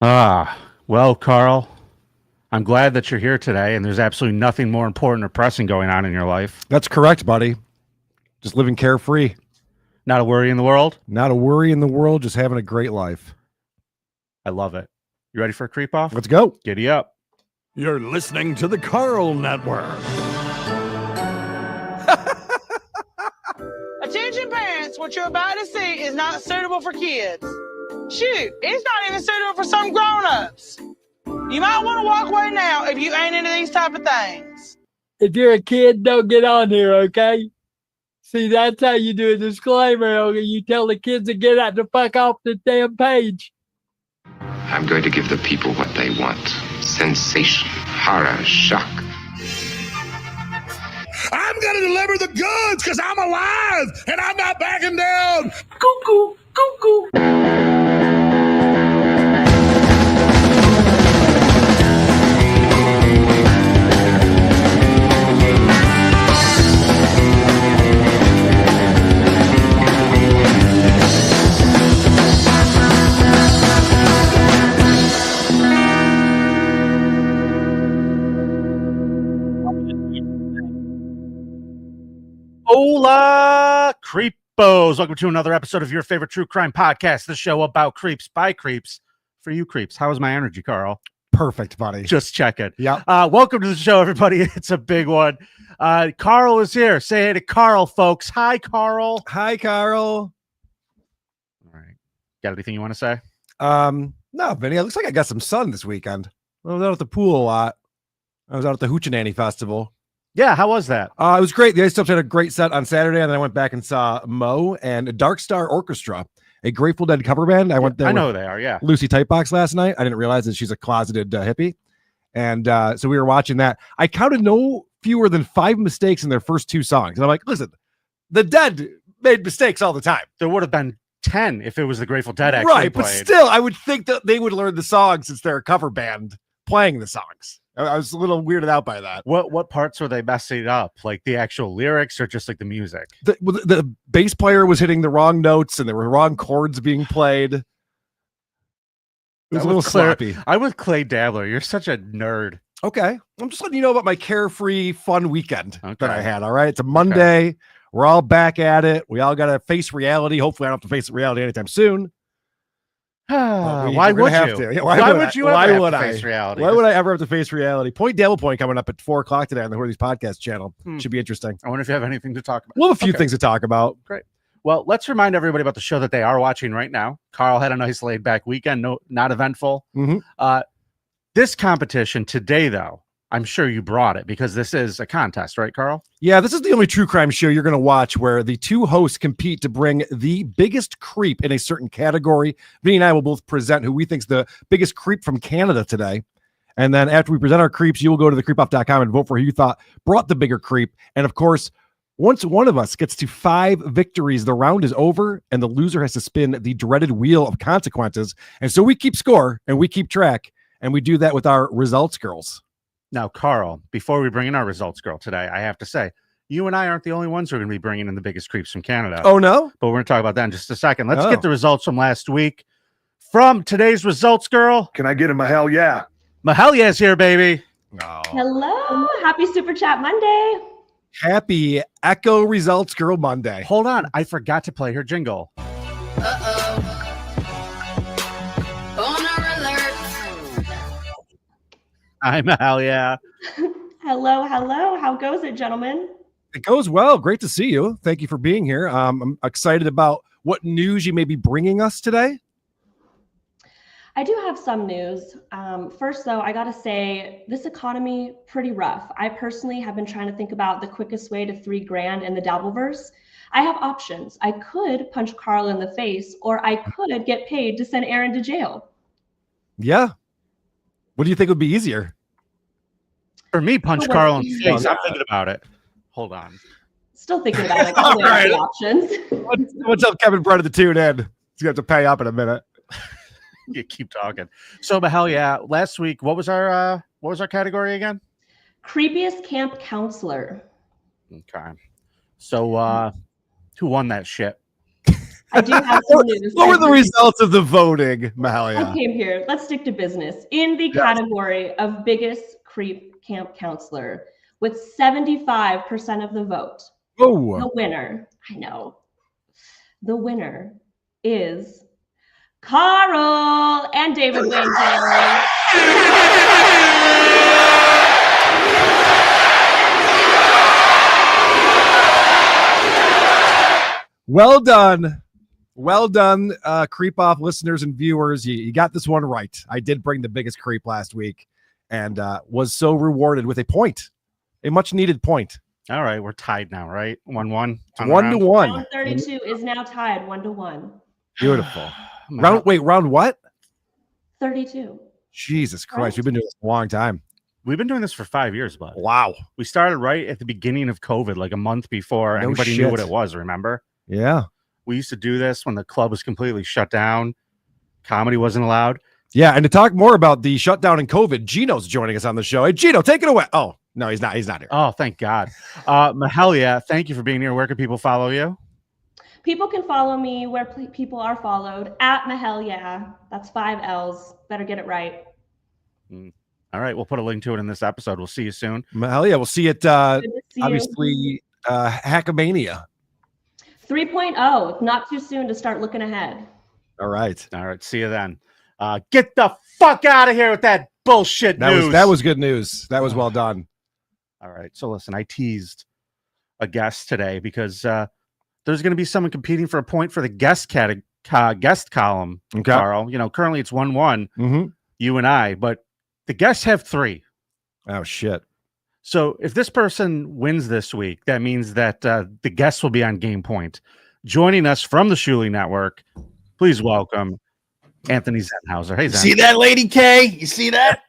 Well, Karl, I'm glad that you're here today, and there's absolutely nothing more important or pressing going on in your life. That's correct, buddy. Just living carefree. Not a worry in the world? Not a worry in the world, just having a great life. I love it. You ready for a creep off? Let's go. Giddy up. You're listening to the Karl Network. Attention parents, what you're about to see is not suitable for kids. Shoot, it's not even suitable for some grown-ups. You might want to walk away now if you ain't into these type of things. If you're a kid, don't get on here, okay? See, that's how you do a disclaimer. Okay? You tell the kids to get out the fuck off the damn page. I'm going to give the people what they want. Sensation, horror, shock. I'm going to deliver the goods because I'm alive and I'm not backing down. Cuckoo, cuckoo. Hola, creepos. Welcome to another episode of your favorite true crime podcast, the show about creeps by creeps for you creeps. How is my energy, Karl? Perfect, buddy. Just check it. Yeah. Welcome to the show, everybody. It's a big one. Karl is here. Say hey to Karl, folks. Hi, Karl. Hi, Karl. All right. Got anything you want to say? No, Vinnie, it looks like I got some sun this weekend. I was out at the pool a lot. I was out at the Hoochie Festival. Yeah, how was that? It was great. The Ice Stubbs had a great set on Saturday, and then I went back and saw Mo and Dark Star Orchestra, a Grateful Dead cover band. I went there. I know who they are, yeah. Lucy Tightbox last night. I didn't realize that she's a closeted hippie. And so we were watching that. I counted no fewer than 5 mistakes in their first 2 songs. And I'm like, listen, the Dead made mistakes all the time. There would have been 10 if it was the Grateful Dead actually Right, played. but still, I would think that they would learn the songs since they're a cover band playing the songs. I was a little weirded out by that. What parts were they messing up? Like the actual lyrics or just like the music? The bass player was hitting the wrong notes and there were wrong chords being played. It was a little sloppy. I'm with Clay Dabbler. You're such a nerd. Okay. I'm just letting you know about my carefree, fun weekend that I had. All right. It's a Monday. Okay. We're all back at it. We all got to face reality. Hopefully, I don't have to face reality anytime soon. Why would you? Why would you ever have to face reality? Why would I ever have to face reality? Point Devil Point coming up at 4:00 today on the Hoardy's podcast channel. Should be interesting. I wonder if you have anything to talk about. We'll have a few things to talk about. Great. Well, let's remind everybody about the show that they are watching right now. Karl had a nice laid back weekend. No, not eventful. Mm-hmm. This competition today, though, I'm sure you brought it because this is a contest, right, Karl? Yeah, this is the only true crime show you're going to watch where the 2 hosts compete to bring the biggest creep in a certain category. Vinnie and I will both present who we think's the biggest creep from Canada today. And then after we present our creeps, you will go to thecreepoff.com and vote for who you thought brought the bigger creep. And of course, once one of us gets to 5 victories, the round is over and the loser has to spin the dreaded wheel of consequences. And so we keep score and we keep track, and we do that with our results girls. Now, Karl, before we bring in our results girl today, I have to say, you and I aren't the only ones who are going to be bringing in the biggest creeps from Canada. Oh, no? But we're going to talk about that in just a second. Let's get the results from last week. From today's results girl. Can I get him a hell yeah? My hell yes here, baby. Oh. Hello. Happy Super Chat Monday. Happy Echo Results Girl Monday. Hold on. I forgot to play her jingle. I'm a hell yeah. Hello. How goes it, gentlemen? It goes well. Great to see you. Thank you for being here. I'm excited about what news you may be bringing us today. I do have some news. First, though, I got to say, this economy, pretty rough. I personally have been trying to think about the quickest way to $3,000 in the Dabbleverse. I have options. I could punch Karl in the face, or I could get paid to send Aaron to jail. Yeah. What do you think would be easier? For me, punch Karl in the face. I'm thinking about it. Hold on. Still thinking about it. All right. Options. What's up, Kevin? Part of the tune in. He's gonna have to pay up in a minute. You keep talking. So, but hell yeah! Last week, what was our category again? Creepiest camp counselor. Okay. So, who won that shit? I do have some news. What were the results of the voting, Mahalia? I came here. Let's stick to business. In the category of biggest creep camp counselor, with 75% of the vote, the winner, I know, the winner is Karl and David Wayne. Well done. Well done, Creep Off listeners and viewers. You got this one right. I did bring the biggest creep last week and was so rewarded with a point, a much needed point. All right, we're tied now, right? 1-1. 1-1. Round 32 is now tied 1-1. Beautiful. Round what? 32. Jesus Christ, we've been doing this a long time. We've been doing this for 5 years, bud. Wow. We started right at the beginning of COVID, like a month before anybody knew what it was, remember? Yeah. We used to do this when the club was completely shut down. Comedy wasn't allowed. Yeah, and to talk more about the shutdown and COVID, Gino's joining us on the show. Hey, Gino, take it away. Oh, no, he's not. He's not here. Oh, thank God. Mahalia, thank you for being here. Where can people follow you? People can follow me where people are followed, at Mahalia. That's 5 L's. Better get it right. All right, we'll put a link to it in this episode. We'll see you soon. Mahalia, we'll see it, obviously, Hackamania. 3.0. Not too soon to start looking ahead. All right. All right. See you then. Get the fuck out of here with that bullshit news. That was good news. That was well done. All right. So listen, I teased a guest today because there's going to be someone competing for a point for the guest column, Okay. Karl. You know, currently it's 1-1, you and I, but the guests have 3. Oh, shit. So if this person wins this week, that means that the guests will be on game point. Joining us from the Shuli Network, please welcome Anthony Zenhauser. Hey, Zen. See that, Lady K? You see that?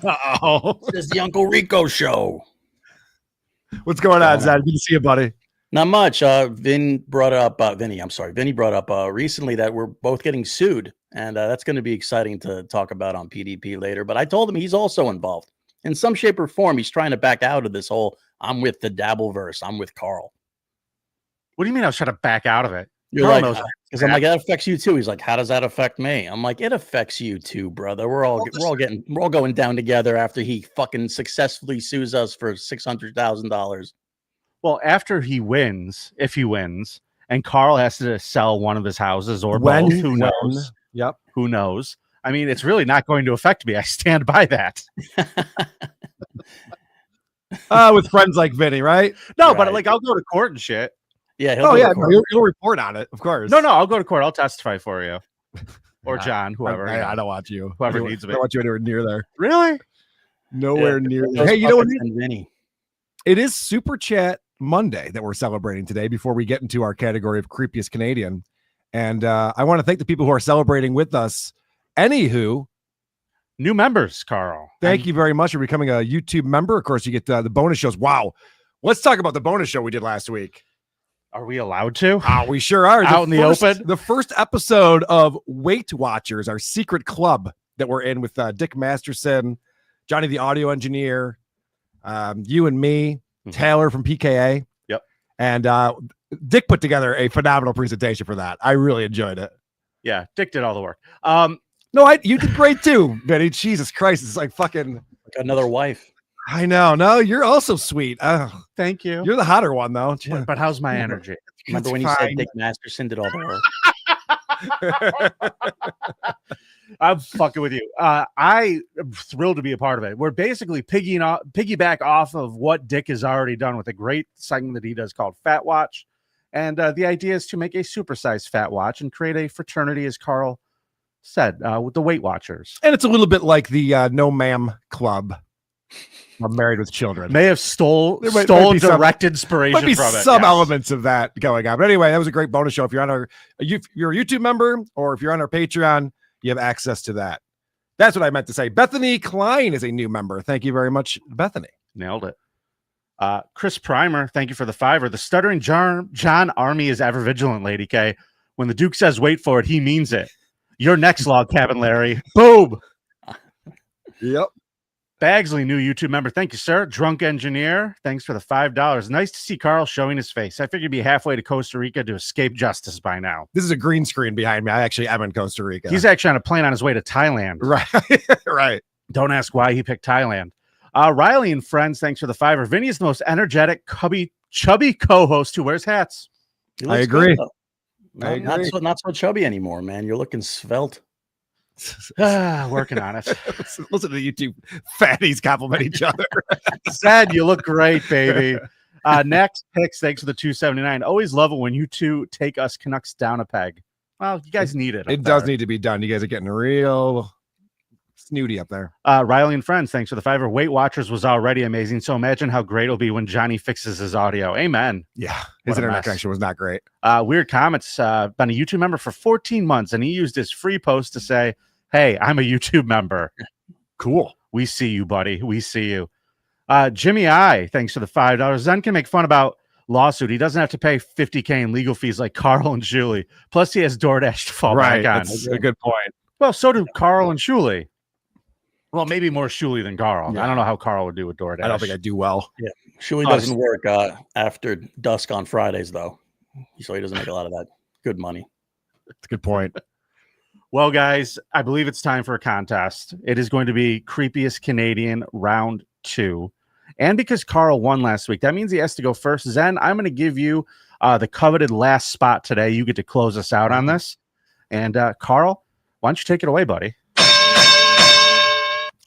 Uh-oh. This is the Uncle Rico show. What's going on, Zed? Good to see you, buddy. Not much. Vinnie brought up recently that we're both getting sued, and that's going to be exciting to talk about on PDP later. But I told him he's also involved. In some shape or form, he's trying to back out of this whole I'm with the Dabbleverse. I'm with Karl. What do you mean I was trying to back out of it? You're like, because I'm like, that affects you too. He's like, how does that affect me? I'm like, it affects you too, brother. We're all going down together after he fucking successfully sues us for $600,000. Well, after he wins, if he wins, and Karl has to sell one of his houses or both, who knows? Yep. Who knows? I mean, it's really not going to affect me. I stand by that. With friends like Vinnie, right? No, Right. but like I'll go to court and shit. Yeah. He'll report on it, of course. No, I'll go to court. I'll testify for you. Or John, whoever. I don't want you. Whoever needs I me. don't want you anywhere near there. Really? Nowhere near there. Hey, you know what? Vinnie. It is Super Chat Monday that we're celebrating today before we get into our category of Creepiest Canadian. And I want to thank the people who are celebrating with us. Anywho, new members, Karl. Thank you very much for becoming a YouTube member. Of course, you get the bonus shows. Wow. Let's talk about the bonus show we did last week. Are we allowed to? Oh, we sure are. Out in the open? The first episode of Weight Watchers, our secret club that we're in with Dick Masterson, Johnny the audio engineer, you and me, Taylor from PKA. Yep. And Dick put together a phenomenal presentation for that. I really enjoyed it. Yeah, Dick did all the work. No, you did great too, Vinny. Jesus Christ, it's like fucking Like another wife. I know. No, you're also sweet. Oh, thank you. You're the hotter one, though. But how's my energy? Remember when you said Dick Masterson did all the work? I'm fucking with you. I am thrilled to be a part of it. We're basically piggyback off of what Dick has already done with a great segment that he does called Fat Watch. And the idea is to make a supersized Fat Watch and create a fraternity, as Karl said, with the Weight Watchers. And it's a little bit like the No Ma'am Club. I'm Married with Children. May have stole direct inspiration might be from it. Some elements of that going on. But anyway, that was a great bonus show. If you're on you're a YouTube member or if you're on our Patreon, you have access to that. That's what I meant to say. Bethany Klein is a new member. Thank you very much, Bethany. Nailed it. Chris Primer, thank you for the $5. The stuttering John Army is ever vigilant, Lady K. When the Duke says wait for it, he means it. Your next log cabin, Larry. Boom. Yep. Bagsley, new YouTube member. Thank you, sir. Drunk Engineer, thanks for the $5. Nice to see Karl showing his face. I figured he'd be halfway to Costa Rica to escape justice by now. This is a green screen behind me. I actually am in Costa Rica. He's actually on a plane on his way to Thailand. Right. Right. Don't ask why he picked Thailand. Riley and friends, thanks for the $5. Vinny is the most energetic, chubby co-host who wears hats. I agree. Not so chubby anymore, man. You're looking svelte. Working on it. Listen to the YouTube fatties compliment each other. Zed, you look great, baby. Next picks, thanks for the $2.79. Always love it when you two take us Canucks down a peg. Well, you guys need it. It does need to be done. You guys are getting real snooty up there. Riley and friends, thanks for the $5. Weight Watchers was already amazing, so imagine how great it'll be when Johnny fixes his audio. Amen. Yeah, his internet connection was not great. Weird Comments, been a YouTube member for 14 months, and he used his free post to say, hey, I'm a YouTube member. Cool. We see you, buddy. We see you. Jimmy I, thanks for the $5. Zen can make fun about lawsuit. He doesn't have to pay $50K in legal fees like Karl and Shuli. Plus, he has DoorDash to fall back on. That's a good point. Well, so do Karl and Shuli. Well, maybe more Shuli than Karl. Yeah. I don't know how Karl would do with DoorDash. I don't think I do well. Yeah, Shuli doesn't work after dusk on Fridays, though. So he doesn't make a lot of that good money. That's a good point. Well, guys, I believe it's time for a contest. It is going to be Creepiest Canadian round 2. And because Karl won last week, that means he has to go first. Zen, I'm going to give you the coveted last spot today. You get to close us out on this. And Karl, why don't you take it away, buddy?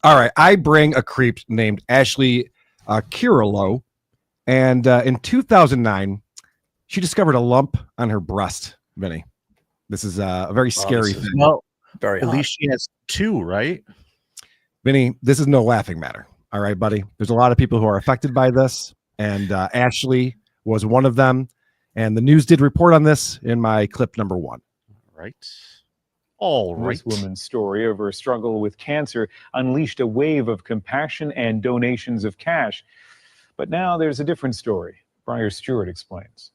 All right. I bring a creep named Ashley Kirilow. And in 2009, she discovered a lump on her breast, Vinny. This is a very scary thing. Well, very at least she has 2, right? Vinny, this is no laughing matter. All right, buddy. There's a lot of people who are affected by this, and Ashley was one of them. And the news did report on this in my clip number 1. All right. This woman's story of her struggle with cancer unleashed a wave of compassion and donations of cash. But now there's a different story. Briar Stewart explains.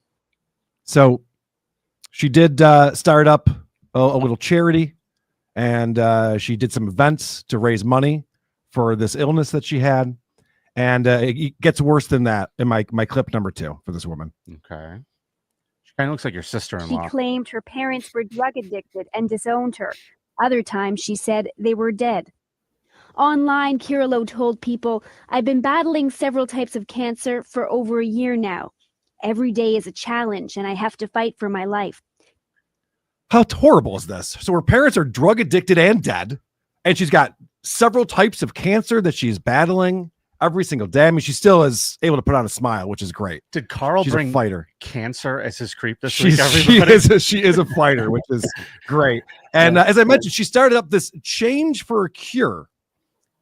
So she did start up a little charity, and she did some events to raise money for this illness that she had. And it gets worse than that in my clip number 2 for this woman. Okay. She kind of looks like your sister-in-law. She claimed her parents were drug addicted and disowned her. Other times she said they were dead. Online, Kirilow told people, I've been battling several types of cancer for over a year now. Every day is a challenge, and I have to fight for my life. How horrible is this? So her parents are drug addicted and dead, and she's got several types of cancer that she's battling every single day. I mean, she still is able to put on a smile, which is great. Did Karl She's bring a fighter. cancer as his creep this She week? is a fighter, which is great. And as I mentioned, she started up this Change for a Cure.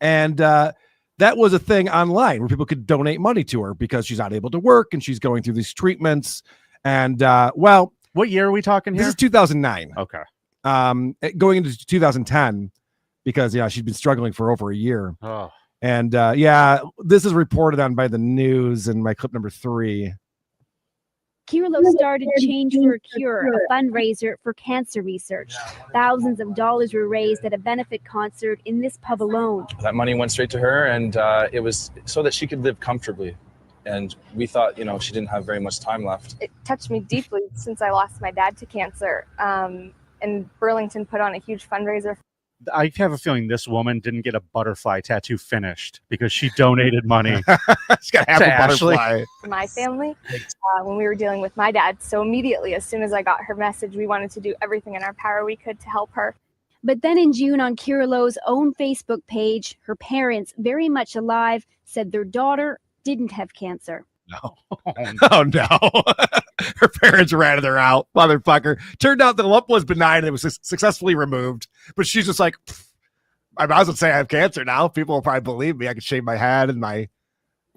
And that was a thing online where people could donate money to her because she's not able to work and she's going through these treatments. And well, what year are we talking here? This is 2009. Okay. Going into 2010 because she'd been struggling for over a year. Oh. And this is reported on by the news in my clip number 3. Kirilow started Change for a Cure, a fundraiser for cancer research. Thousands of dollars were raised at a benefit concert in this pub alone. That money went straight to her, and it was so that she could live comfortably. And we thought, she didn't have very much time left. It touched me deeply since I lost my dad to cancer. And Burlington put on a huge fundraiser. I have a feeling this woman didn't get a butterfly tattoo finished because she donated money. She's got half a butterfly. My family, when we were dealing with my dad. So immediately, as soon as I got her message, we wanted to do everything in our power we could to help her. But then in June on Kirilow's own Facebook page, her parents, very much alive, said their daughter didn't have cancer. No. Oh, no. Her parents ratted her out. Motherfucker. Turned out the lump was benign and it was successfully removed. But she's just like, I might as well say I have cancer now. People will probably believe me. I can shave my head and my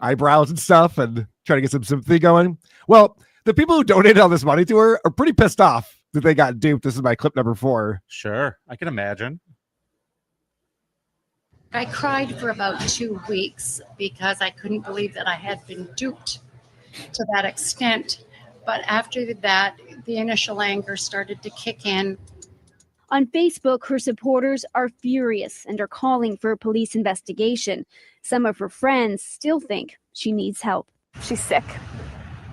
eyebrows and stuff and try to get some sympathy going. Well, the people who donated all this money to her are pretty pissed off that they got duped. This is my clip number 4. Sure. I can imagine. I cried for about 2 weeks because I couldn't believe that I had been duped to that extent. But after that, the initial anger started to kick in. On Facebook, her supporters are furious and are calling for a police investigation. Some of her friends still think she needs help. She's sick,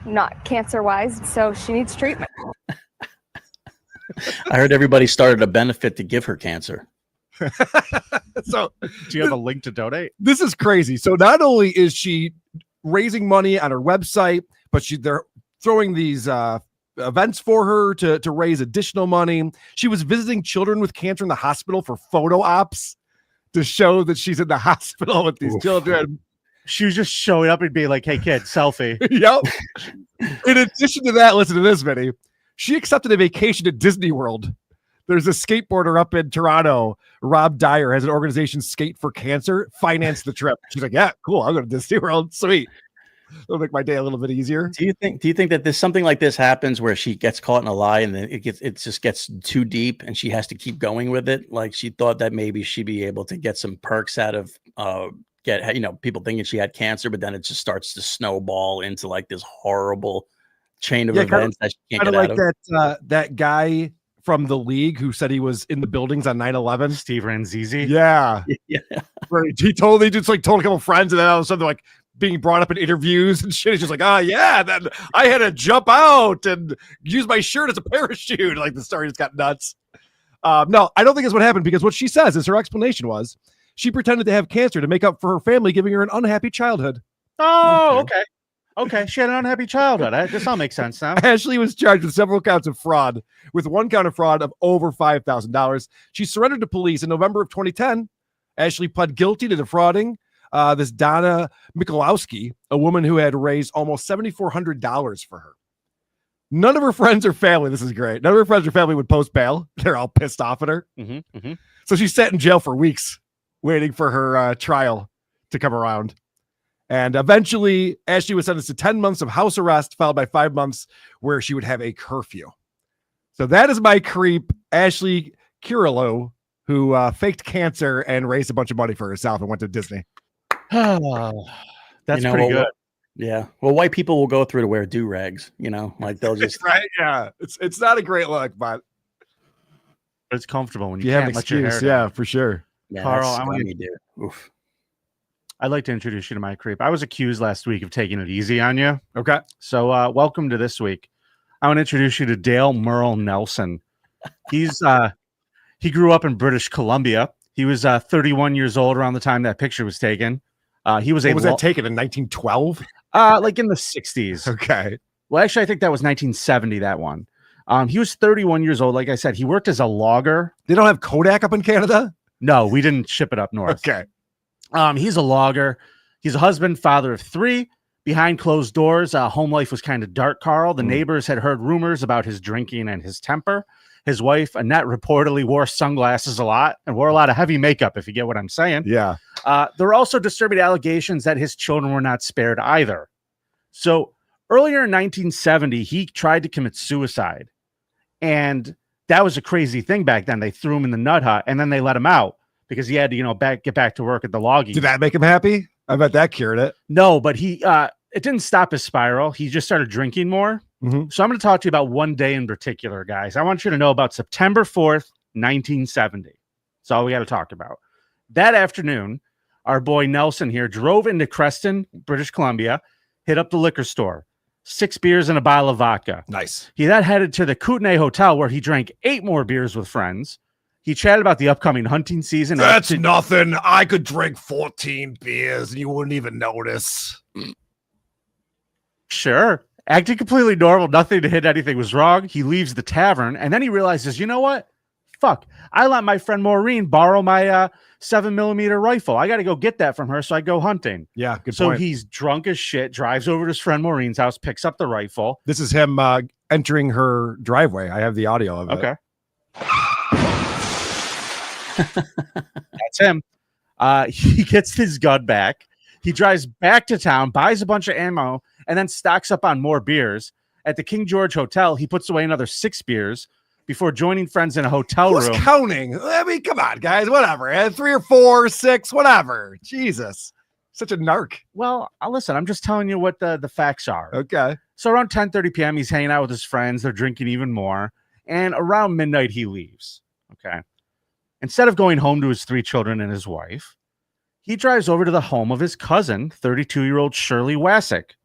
not cancer-wise, so she needs treatment. I heard everybody started a benefit to give her cancer. So, do you have a link to donate? This is crazy. So not only is she raising money on her website, but they're throwing these events for her to raise additional money. She was visiting children with cancer in the hospital for photo ops to show that she's in the hospital with these children. She was just showing up and being like, "Hey, kid, selfie." Yep. In addition to that, listen to this, Vinnie. She accepted a vacation at Disney World. There's a skateboarder up in Toronto, Rob Dyer, has an organization, Skate for Cancer, financed the trip. She's like, yeah, cool. I'll go to Disney World. Sweet. It'll make my day a little bit easier. Do you think that something like this happens where she gets caught in a lie and then it just gets too deep and she has to keep going with it? Like she thought that maybe she'd be able to get some perks out of people thinking she had cancer, but then it just starts to snowball into like this horrible chain of events that she can't get out of. That guy from the league who said he was in the buildings on 9/11, Steve Ranzizi. Yeah. Where he told a couple friends, and then all of a sudden they're like being brought up in interviews and shit. He's just like, then I had to jump out and use my shirt as a parachute. Like the story just got nuts. No, I don't think it's what happened, because what she says is her explanation was she pretended to have cancer to make up for her family giving her an unhappy childhood. Oh, okay. She had an unhappy childhood. This all makes sense now. Ashley was charged with several counts of fraud, with one count of fraud of over $5,000. She surrendered to police in November of 2010. Ashley pled guilty to defrauding this Donna Michalowski, a woman who had raised almost $7,400 for her. None of her friends or family, this is great, none of her friends or family would post bail. They're all pissed off at her. So she sat in jail for weeks waiting for her trial to come around. And eventually, Ashley was sentenced to 10 months of house arrest, followed by 5 months where she would have a curfew. So that is my creep, Ashley Kirilow, who faked cancer and raised a bunch of money for herself and went to Disney. That's pretty good. Yeah. Well, white people will go through to wear do-rags, like they'll just. Right. Yeah. It's not a great look, but it's comfortable when you can't have an let your hair excuse. down. Yeah, for sure. Yeah, Carl, Oof. I'd like to introduce you to my creep. I was accused last week of taking it easy on you. Okay. So welcome to this week. I want to introduce you to Dale Merle Nelson. He grew up in British Columbia. He was 31 years old around the time that picture was taken. He was was that taken in 1912? Like in the 60s. Okay. Well, actually, I think that was 1970, that one. He was 31 years old. Like I said, he worked as a logger. They don't have Kodak up in Canada? No, we didn't ship it up north. Okay. He's a logger. He's a husband, father of 3. Behind closed doors, home life was kind of dark, Carl. The neighbors had heard rumors about his drinking and his temper. His wife, Annette, reportedly wore sunglasses a lot and wore a lot of heavy makeup, if you get what I'm saying. Yeah. There were also disturbing allegations that his children were not spared either. So earlier in 1970, he tried to commit suicide. And that was a crazy thing back then. They threw him in the nut hut and then they let him out because he had to, get back to work at the logging. Did that make him happy? I bet that cured it. No, but it didn't stop his spiral. He just started drinking more. So I'm going to talk to you about one day in particular, guys. I want you to know about September 4th, 1970. That's all we got to talk about. That afternoon, our boy Nelson here drove into Creston, British Columbia, hit up the liquor store. 6 beers and a bottle of vodka. Nice. He then headed to the Kootenay Hotel where he drank 8 more beers with friends. He chatted about the upcoming hunting season. That's nothing. I could drink 14 beers and you wouldn't even notice. Sure. Acting completely normal. Nothing to hit anything was wrong. He leaves the tavern and then he realizes, you know what? Fuck. I let my friend Maureen borrow my 7mm rifle. I got to go get that from her. So I go hunting. Yeah. Good so point. He's drunk as shit, drives over to his friend Maureen's house, picks up the rifle. This is him entering her driveway. I have the audio of it. Okay. That's him. He gets his gun back. He drives back to town, buys a bunch of ammo, and then stocks up on more beers. At the King George Hotel, he puts away another 6 beers before joining friends in a hotel room. Who's counting? I mean, come on, guys. Whatever. 3 or 4, 6, whatever. Jesus. Such a narc. Well, listen, I'm just telling you what the facts are. Okay. So around 10:30 p.m., he's hanging out with his friends. They're drinking even more. And around midnight, he leaves. Okay. Instead of going home to his 3 children and his wife, he drives over to the home of his cousin, 32-year-old Shirley Wassick.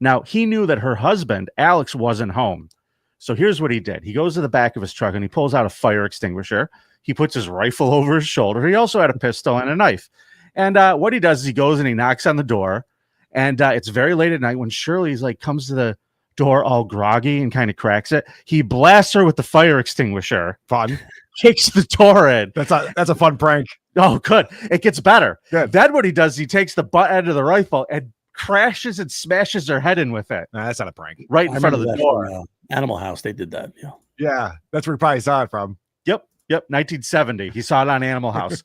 Now, he knew that her husband, Alex, wasn't home. So here's what he did. He goes to the back of his truck and he pulls out a fire extinguisher. He puts his rifle over his shoulder. He also had a pistol and a knife. And what he does is he goes and he knocks on the door. And it's very late at night when Shirley's like comes to the door all groggy and kind of cracks it. He blasts her with the fire extinguisher. Fun. Kicks the door in. That's a fun prank. Oh, good. It gets better. Good. Then what he does, he takes the butt end of the rifle and crashes and smashes her head in with it. Nah, that's not a prank. Right in front of the door. From, Animal House, they did that. Yeah. Yeah, that's where he probably saw it from. Yep. 1970. He saw it on Animal House.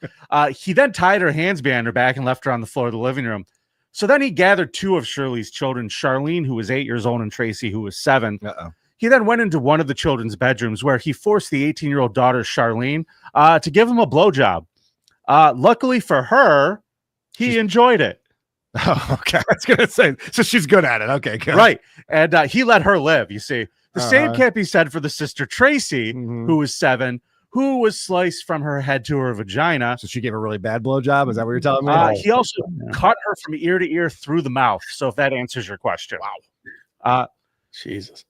He then tied her hands behind her back and left her on the floor of the living room. So then he gathered 2 of Shirley's children, Charlene, who was 8 years old, and Tracy, who was 7. He then went into one of the children's bedrooms where he forced the 18-year-old daughter, Charlene, to give him a blowjob. Luckily for her, he enjoyed it. Oh, okay. I was going to say, so she's good at it. Okay, good. Right. And he let her live, you see. The same can't be said for the sister, Tracy, who was 7, who was sliced from her head to her vagina. So she gave a really bad blowjob? Is that what you're telling me? He also cut her from ear to ear through the mouth. So if that answers your question. Wow. Jesus.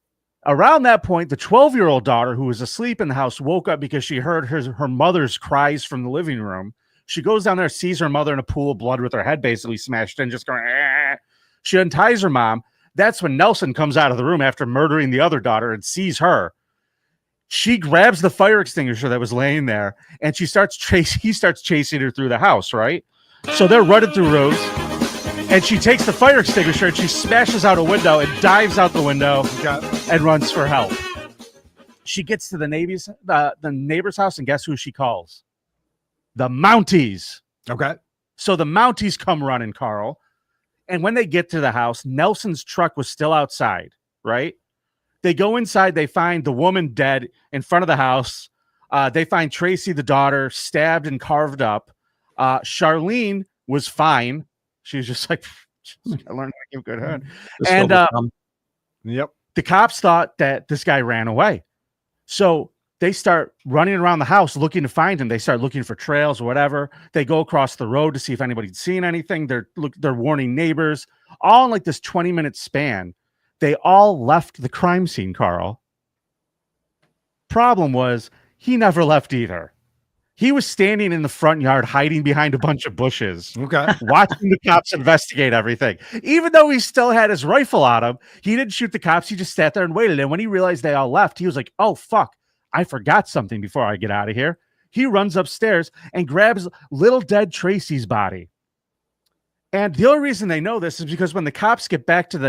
Around that point, the 12-year-old daughter, who was asleep in the house, woke up because she heard her mother's cries from the living room. She goes down there, sees her mother in a pool of blood with her head basically smashed in, just going, eh. She unties her mom. That's when Nelson comes out of the room after murdering the other daughter and sees her. She grabs the fire extinguisher that was laying there, and he starts chasing her through the house, right? So they're running through rows, and she takes the fire extinguisher and she smashes out a window and dives out the window and runs for help. She gets to the neighbor's house, and guess who she calls? The Mounties. Okay. So the Mounties come running, Karl. And when they get to the house, Nelson's truck was still outside, right? They go inside. They find the woman dead in front of the house. They find Tracy, the daughter, stabbed and carved up. Charlene was fine. She was just like, I learned how to give good head. And the cops thought that this guy ran away. So they start running around the house looking to find him. They start looking for trails or whatever. They go across the road to see if anybody's seen anything. They're warning neighbors, all in like this 20-minute span. They all left the crime scene, Karl. Problem was, he never left either. He was standing in the front yard, hiding behind a bunch of bushes, watching the cops investigate everything. Even though he still had his rifle on him, he didn't shoot the cops. He just sat there and waited. And when he realized they all left, he was like, oh, fuck, I forgot something before I get out of here. He runs upstairs and grabs little dead Tracy's body. And the only reason they know this is because when the cops get back to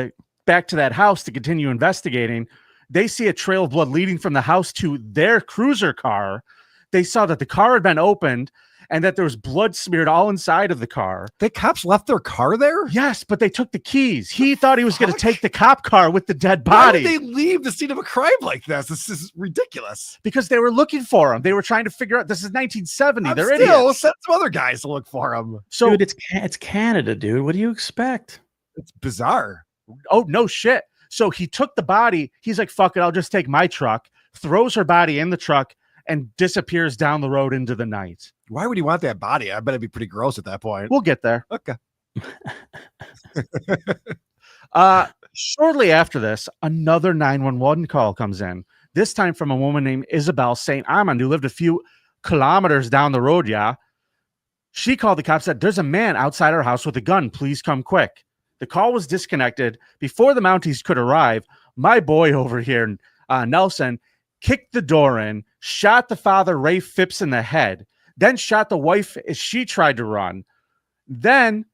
that house to continue investigating, they see a trail of blood leading from the house to their cruiser car. They saw that the car had been opened and that there was blood smeared all inside of the car. The cops left their car there? Yes, but they took the keys. He thought he was going to take the cop car with the dead body. Why would they leave the scene of a crime like this? This is ridiculous. Because they were looking for him. They were trying to figure out, this is 1970. They're idiots. idiots. Send some other guys to look for him. So, dude, it's Canada, dude. What do you expect? It's bizarre. Oh, no shit. So he took the body. He's like, fuck it, I'll just take my truck, throws her body in the truck, and disappears down the road into the night. Why would he want that body? I bet it'd be pretty gross at that point. We'll get there. Okay. Shortly after this, another 911 call comes in, this time from a woman named Isabel St. Amand, who lived a few kilometers down the road. Yeah. She called the cops, said, there's a man outside our house with a gun. Please come quick. The call was disconnected. Before the Mounties could arrive, my boy over here, Nelson, kicked the door in, shot the father, Ray Phipps, in the head, then shot the wife as she tried to run. Then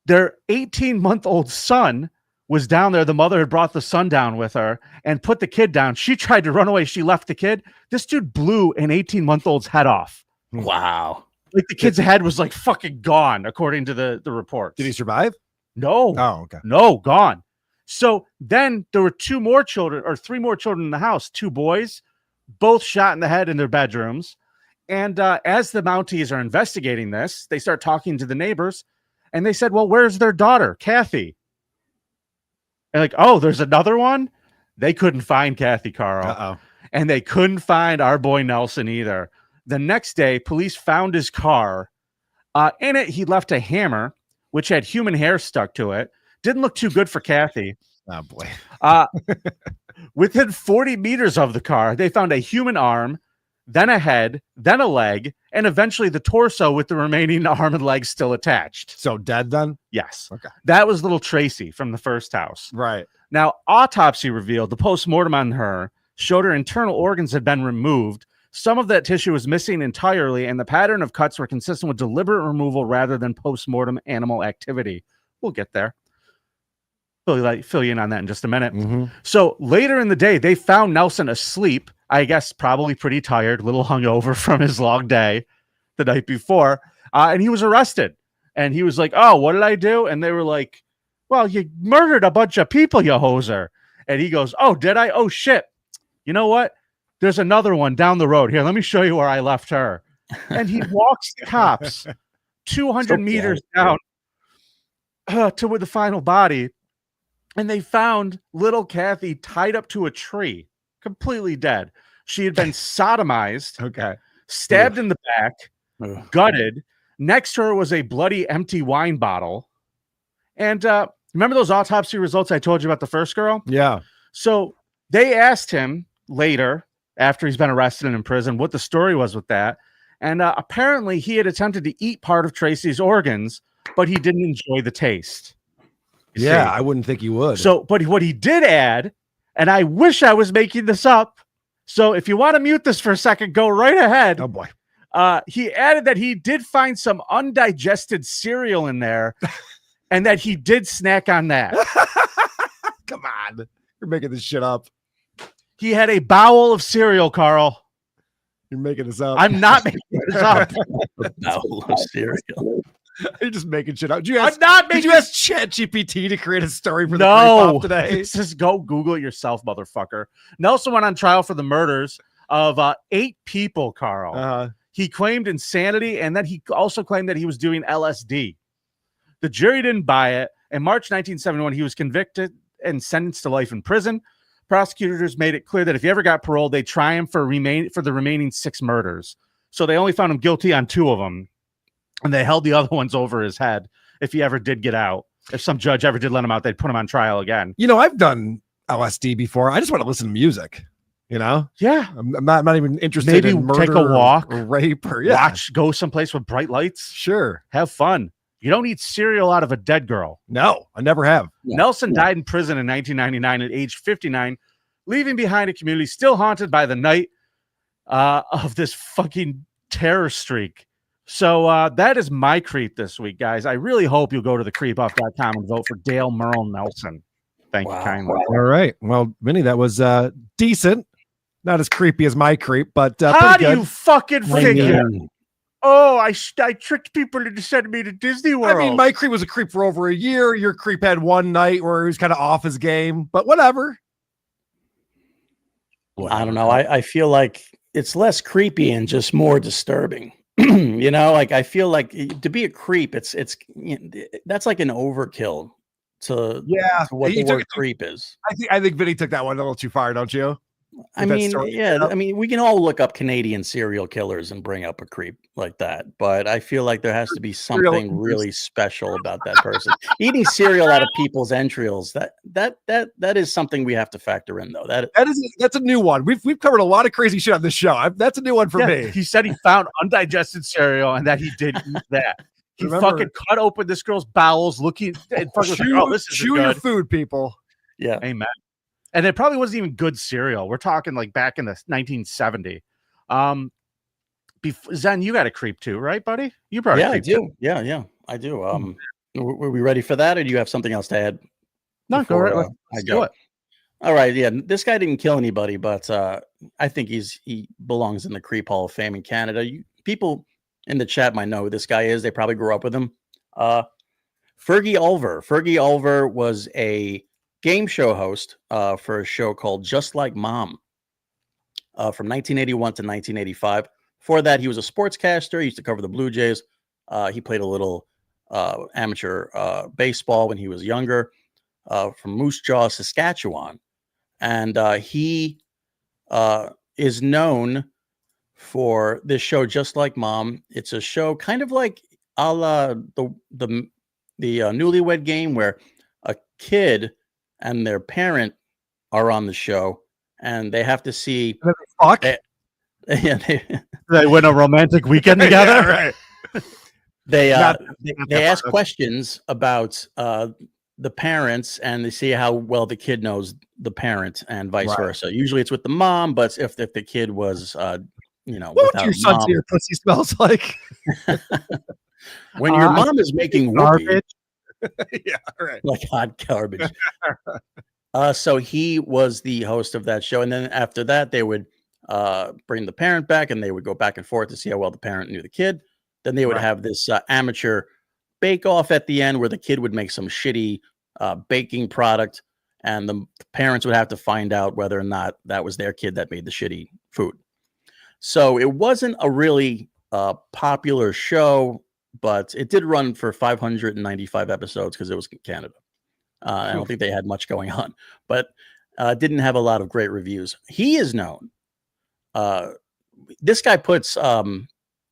their 18-month-old son was down there. The mother had brought the son down with her and put the kid down. She tried to run away. She left the kid. This dude blew an 18-month-old's head off. Wow. Like the kid's head was like fucking gone, according to the report. Did he survive? No. Oh, okay. No, gone. So then there were 3 more children in the house, 2 boys, both shot in the head in their bedrooms. And as the Mounties are investigating this, they start talking to the neighbors, and they said, well, where's their daughter, Kathy? And like, oh, there's another one? They couldn't find Kathy, Karl. Uh-oh. And they couldn't find our boy Nelson either. The next day, police found his car. In it, he left a hammer, which had human hair stuck to it. Didn't look too good for Kathy. Oh, boy. Within 40 meters of the car, they found a human arm, then a head, then a leg, and eventually the torso with the remaining arm and leg still attached. So dead then? Yes. Okay. That was little Tracy from the first house. Right. Now, autopsy revealed the postmortem on her showed her internal organs had been removed. Some of that tissue was missing entirely, and the pattern of cuts were consistent with deliberate removal rather than postmortem animal activity. We'll get there. Fill you in on that in just a minute. Mm-hmm. So later in the day, they found Nelson asleep, I guess probably pretty tired, a little hungover from his long day the night before, and he was arrested. And he was like, oh, what did I do? And they were like, well, you murdered a bunch of people, you hoser. And he goes, oh, did I? Oh, shit. You know what? There's another one down the road. Here, let me show you where I left her. And he walks the cops 200 meters down to with the final body. And they found little Kathy tied up to a tree, completely dead. She had been sodomized, stabbed in the back, gutted. Next to her was a bloody empty wine bottle. And remember those autopsy results I told you about the first girl? Yeah. So they asked him later, after he's been arrested and in prison, what the story was with that. And apparently he had attempted to eat part of Tracy's organs, but he didn't enjoy the taste. Yeah, I wouldn't think you would. So, but what he did add, and I wish I was making this up. So if you want to mute this for a second, go right ahead. Oh boy. He added that he did find some undigested cereal in there and that he did snack on that. Come on. You're making this shit up. He had a bowel of cereal, Karl. You're making this up. I'm not making this up. A bowel of cereal. You're just making shit up. Did I'm not making. Did you ask ChatGPT to create a story for the No, Creep Off today? just go Google it yourself, motherfucker. Nelson went on trial for the murders of 8 people, Karl. He claimed insanity, and then he also claimed that he was doing LSD. The jury didn't buy it. In March 1971, he was convicted and sentenced to life in prison. Prosecutors made it clear that if he ever got paroled, they'd try him for the remaining 6 murders. So they only found him guilty on 2 of them. And they held the other ones over his head if he ever did get out. If some judge ever did let him out, they'd put him on trial again. You know, I've done LSD before. I just want to listen to music. You know? Yeah. I'm not even interested Maybe in murder take a walk, or rape or go someplace with bright lights. Sure. Have fun. You don't eat cereal out of a dead girl. No, I never have. Nelson died in prison in 1999 at age 59, leaving behind a community still haunted by the night of this fucking terror streak. So that is my creep this week, guys. I really hope you'll go to thecreepoff.com and vote for Dale Merle Nelson. Thank you kindly. All right. Well, Vinnie, that was decent. Not as creepy as my creep, but how do good. you fucking figure? Oh, I tricked people into sending me to Disney World. I mean, my creep was a creep for over a year. Your creep had one night where he was kind of off his game, but whatever. I don't know. I feel like it's less creepy and just more disturbing. You know, like I feel like to be a creep, it's that's like an overkill to what the word creep is. I think Vinny took that one a little too far, don't you? I mean, we can all look up Canadian serial killers and bring up a creep like that, but I feel like there has to be something really special about that person. Eating cereal out of people's entrails, that is something we have to factor in, though. That's a new one. We've covered a lot of crazy shit on this show. That's a new one for me. He said he found undigested cereal and that he did eat that. He fucking cut open this girl's bowels, looking and fucking like, this is chew your food, people. Yeah, amen. And it probably wasn't even good cereal. We're talking like back in the 1970. Zen, you got a creep too, right, buddy? You probably I do. Too. Yeah, I do. Were we ready for that, or do you have something else to add? No, go right. Let's do it. All right. Yeah, this guy didn't kill anybody, but I think he belongs in the Creep Hall of Fame in Canada. People in the chat might know who this guy is. They probably grew up with him. Fergie Olver. Fergie Olver was a game show host for a show called Just Like Mom from 1981 to 1985. Before that, he was a sportscaster. He used to cover the Blue Jays. He played a little amateur baseball when he was younger from Moose Jaw, Saskatchewan. And he is known for this show, Just Like Mom. It's a show kind of like a la the Newlywed Game, where a kid and their parent are on the show, and they have to see. Fuck. They win a romantic weekend together. Yeah, right. They Not ask questions about the parents, and they see how well the kid knows the parent, and vice Right. versa. Usually, it's with the mom, but if the kid was, what without would your son mom, say your pussy smells like? when your mom is making whoopee, Garbage. Yeah, right. like hot garbage. So he was the host of that show, and then after that, they would bring the parent back, and they would go back and forth to see how well the parent knew the kid. Then they would have this amateur bake-off at the end, where the kid would make some shitty baking product, and the parents would have to find out whether or not that was their kid that made the shitty food. So it wasn't a really popular show, but it did run for 595 episodes because it was in Canada. I don't think they had much going on, but didn't have a lot of great reviews. He is known. This guy puts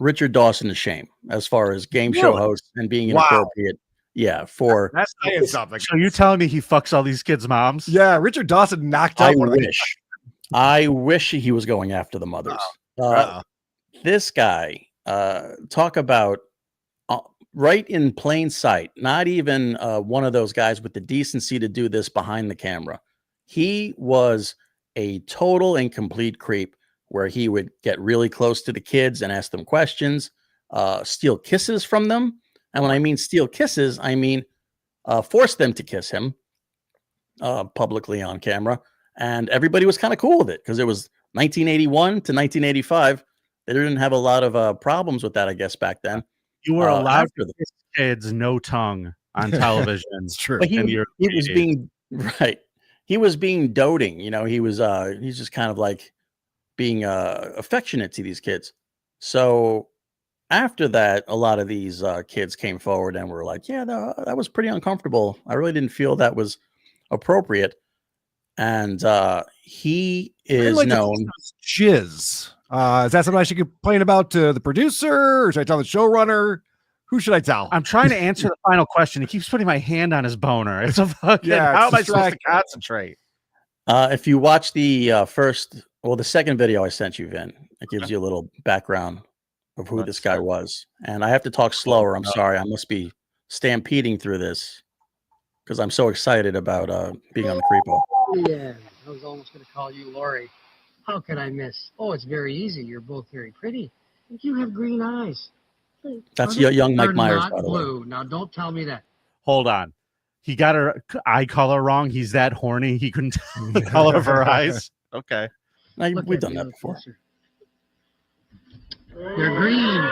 Richard Dawson to shame as far as game show host and being inappropriate. Yeah, for That's saying something. So you telling me he fucks all these kids' moms? Yeah, Richard Dawson knocked out one of the. I wish he was going after the mothers. This guy, talk about right in plain sight, not even one of those guys with the decency to do this behind the camera. He was a total and complete creep, where he would get really close to the kids and ask them questions, steal kisses from them. And when I mean steal kisses, I mean force them to kiss him publicly on camera. And everybody was kind of cool with it because it was 1981 to 1985. They didn't have a lot of problems with that, I guess, back then. You were allowed to kiss kids no tongue on television. It's true. But he was being right. He was being doting. You know, he's just kind of like being affectionate to these kids. So after that, a lot of these kids came forward and were like, yeah, that was pretty uncomfortable. I really didn't feel that was appropriate. And he is known. Jizz. Is that something I should complain about to the producer, or should I tell the showrunner? Who should I tell? I'm trying to answer the final question. He keeps putting my hand on his boner. It's a fucking. Yeah, how it's am I supposed to distracting. concentrate? If you watch the the second video I sent you, Vin, it gives you a little background of who this guy was. And I have to talk slower. I'm sorry. I must be stampeding through this because I'm so excited about being on the Creepo. Yeah, I was almost going to call you Lori. How could I miss? Oh, it's very easy. You're both very pretty. You have green eyes. That's young Mike They're Myers, not by the way. blue. Now, don't tell me that. Hold on. He got her eye color wrong. He's that horny. He couldn't tell the color of her eyes. Okay. We've done that before. They're green.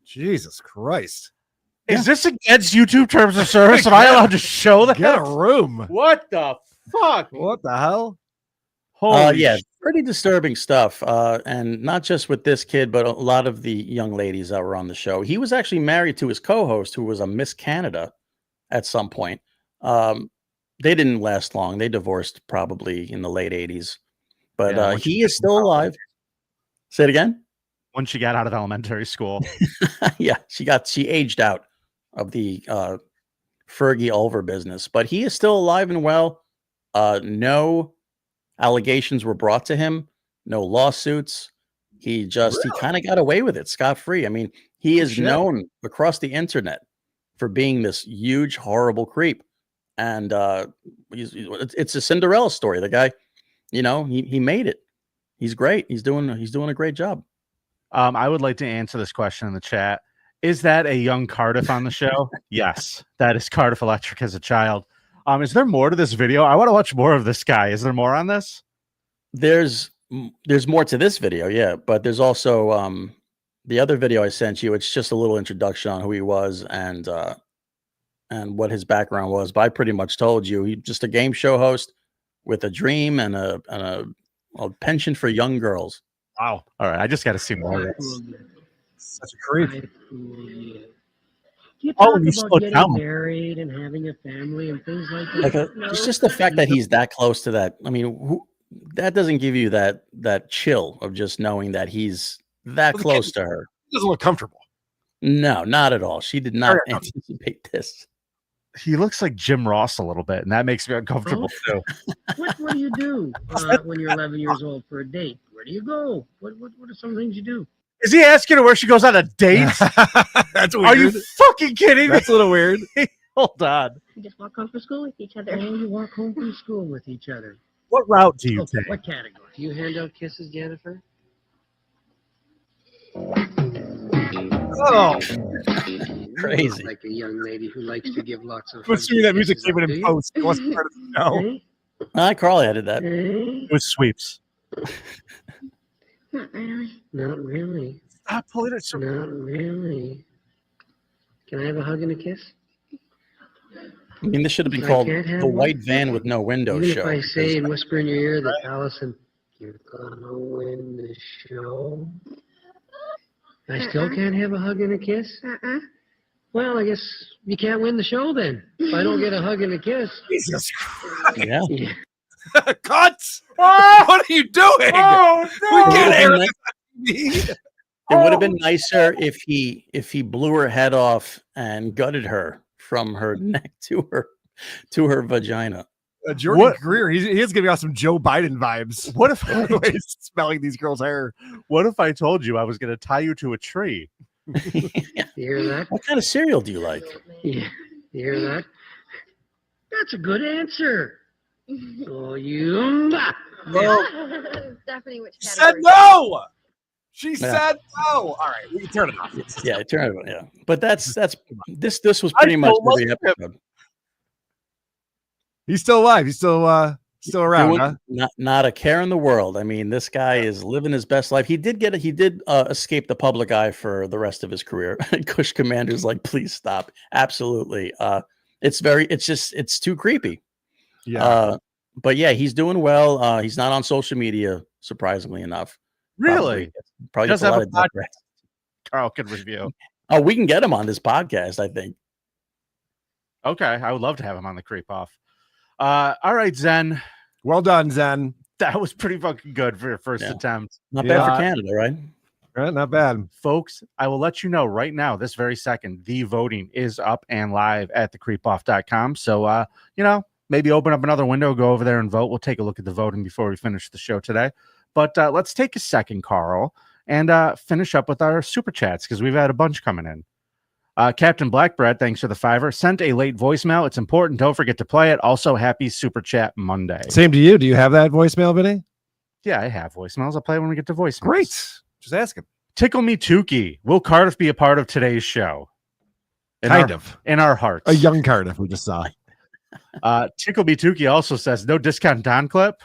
Jesus Christ. Is this against YouTube terms of service? Am I allowed to show that? Get a room. What the fuck? What the hell? Yeah, pretty disturbing stuff. And not just with this kid, but a lot of the young ladies that were on the show. He was actually married to his co-host, who was a Miss Canada at some point. They didn't last long. They divorced probably in the late 80s. But he is still alive. Say it again? When she got out of elementary school. Yeah, she aged out of the Fergie Olver business. But he is still alive and well. No allegations were brought to him, no lawsuits. He kind of got away with it scot-free. I mean, he is known across the internet for being this huge, horrible creep. And it's a Cinderella story. The guy, he made it. He's great. He's doing a great job. I would like to answer this question in the chat. Is that a young Cardiff on the show? Yes, that is Cardiff Electric as a child. Is there more to this video? I want to watch more of this guy. Is there more on this? There's more to this video, yeah. But there's also the other video I sent you. It's just a little introduction on who he was and what his background was. But I pretty much told you he's just a game show host with a dream and a penchant for young girls. Wow. All right, I just got to see more of this. Such a creep. You talk he's about so getting dumb. married and having a family and things like that. It's just the fact that he's that close to that. I mean, that doesn't give you that chill of just knowing that he's that close to her. He doesn't look comfortable. No, not at all. She did not anticipate this. He looks like Jim Ross a little bit, and that makes me uncomfortable too. What do you do when you're 11 years old for a date? Where do you go? What are some things you do? Is he asking her where she goes on a date? That's weird. Are you fucking kidding me? That's a little weird. Hold on. You just walk home from school with each other. Oh, you walk home from school with each other. What route do you Okay, take? what category? Do you hand out kisses, Jennifer? Oh, crazy. Like a young lady who likes to give lots of. I'm assuming that music came in post. It wasn't part of the show. Carl added that. It was sweeps. Not really. Not really. Stop pulling it so. Not really. Can I have a hug and a kiss? I mean, this should have been I called can't have The one. White Van with No Window Even Show. if I say and whisper in your ear that Allison, you're gonna win the show. I still can't have a hug and a kiss? Well, I guess you can't win the show then. If I don't get a hug and a kiss. Jesus Christ. Yeah. Cuts! What are you doing? Oh, We can't air It would have been nicer if he blew her head off and gutted her from her neck to her vagina. Jordan Greer, he is giving us some Joe Biden vibes. What if he's smelling these girls' hair? What if I told you I was going to tie you to a tree? You hear that? What kind of cereal do you like? Yeah. You hear that? That's a good answer. Oh, you. Definitely which She category. said no. She Yeah. said no. All right, we can turn it off. Yeah, turn it on. Yeah, but this was pretty much still the episode. He's still alive. He's still around. Doing Huh? not a care in the world. I mean, this guy is living his best life. He did escape the public eye for the rest of his career. Kush Commander's like, please stop. Absolutely. It's too creepy. Yeah. But yeah, he's doing well. He's not on social media, surprisingly enough. Really? Probably Does gets a have lot a of death threats. Carl could review. Oh, we can get him on this podcast, I think. Okay, I would love to have him on the Creep Off. All right, Zen. Well done, Zen. That was pretty fucking good for your first attempt. Not bad for Canada, right? Right, not bad. Folks, I will let you know right now, this very second, the voting is up and live at thecreepoff.com. So, maybe open up another window, go over there and vote. We'll take a look at the voting before we finish the show today. But let's take a second, Carl, and finish up with our super chats because we've had a bunch coming in. Captain Blackbread, thanks for the $5. Sent a late voicemail. It's important. Don't forget to play it. Also, happy Super Chat Monday. Same to you. Do you have that voicemail, Vinny? Yeah, I have voicemails. I'll play when we get to voicemails. Great. Just asking. Tickle Me Tukey. Will Cardiff be a part of today's show? In our hearts. A young Cardiff we just saw. Tickle Me Tukey also says, no discount Don clip.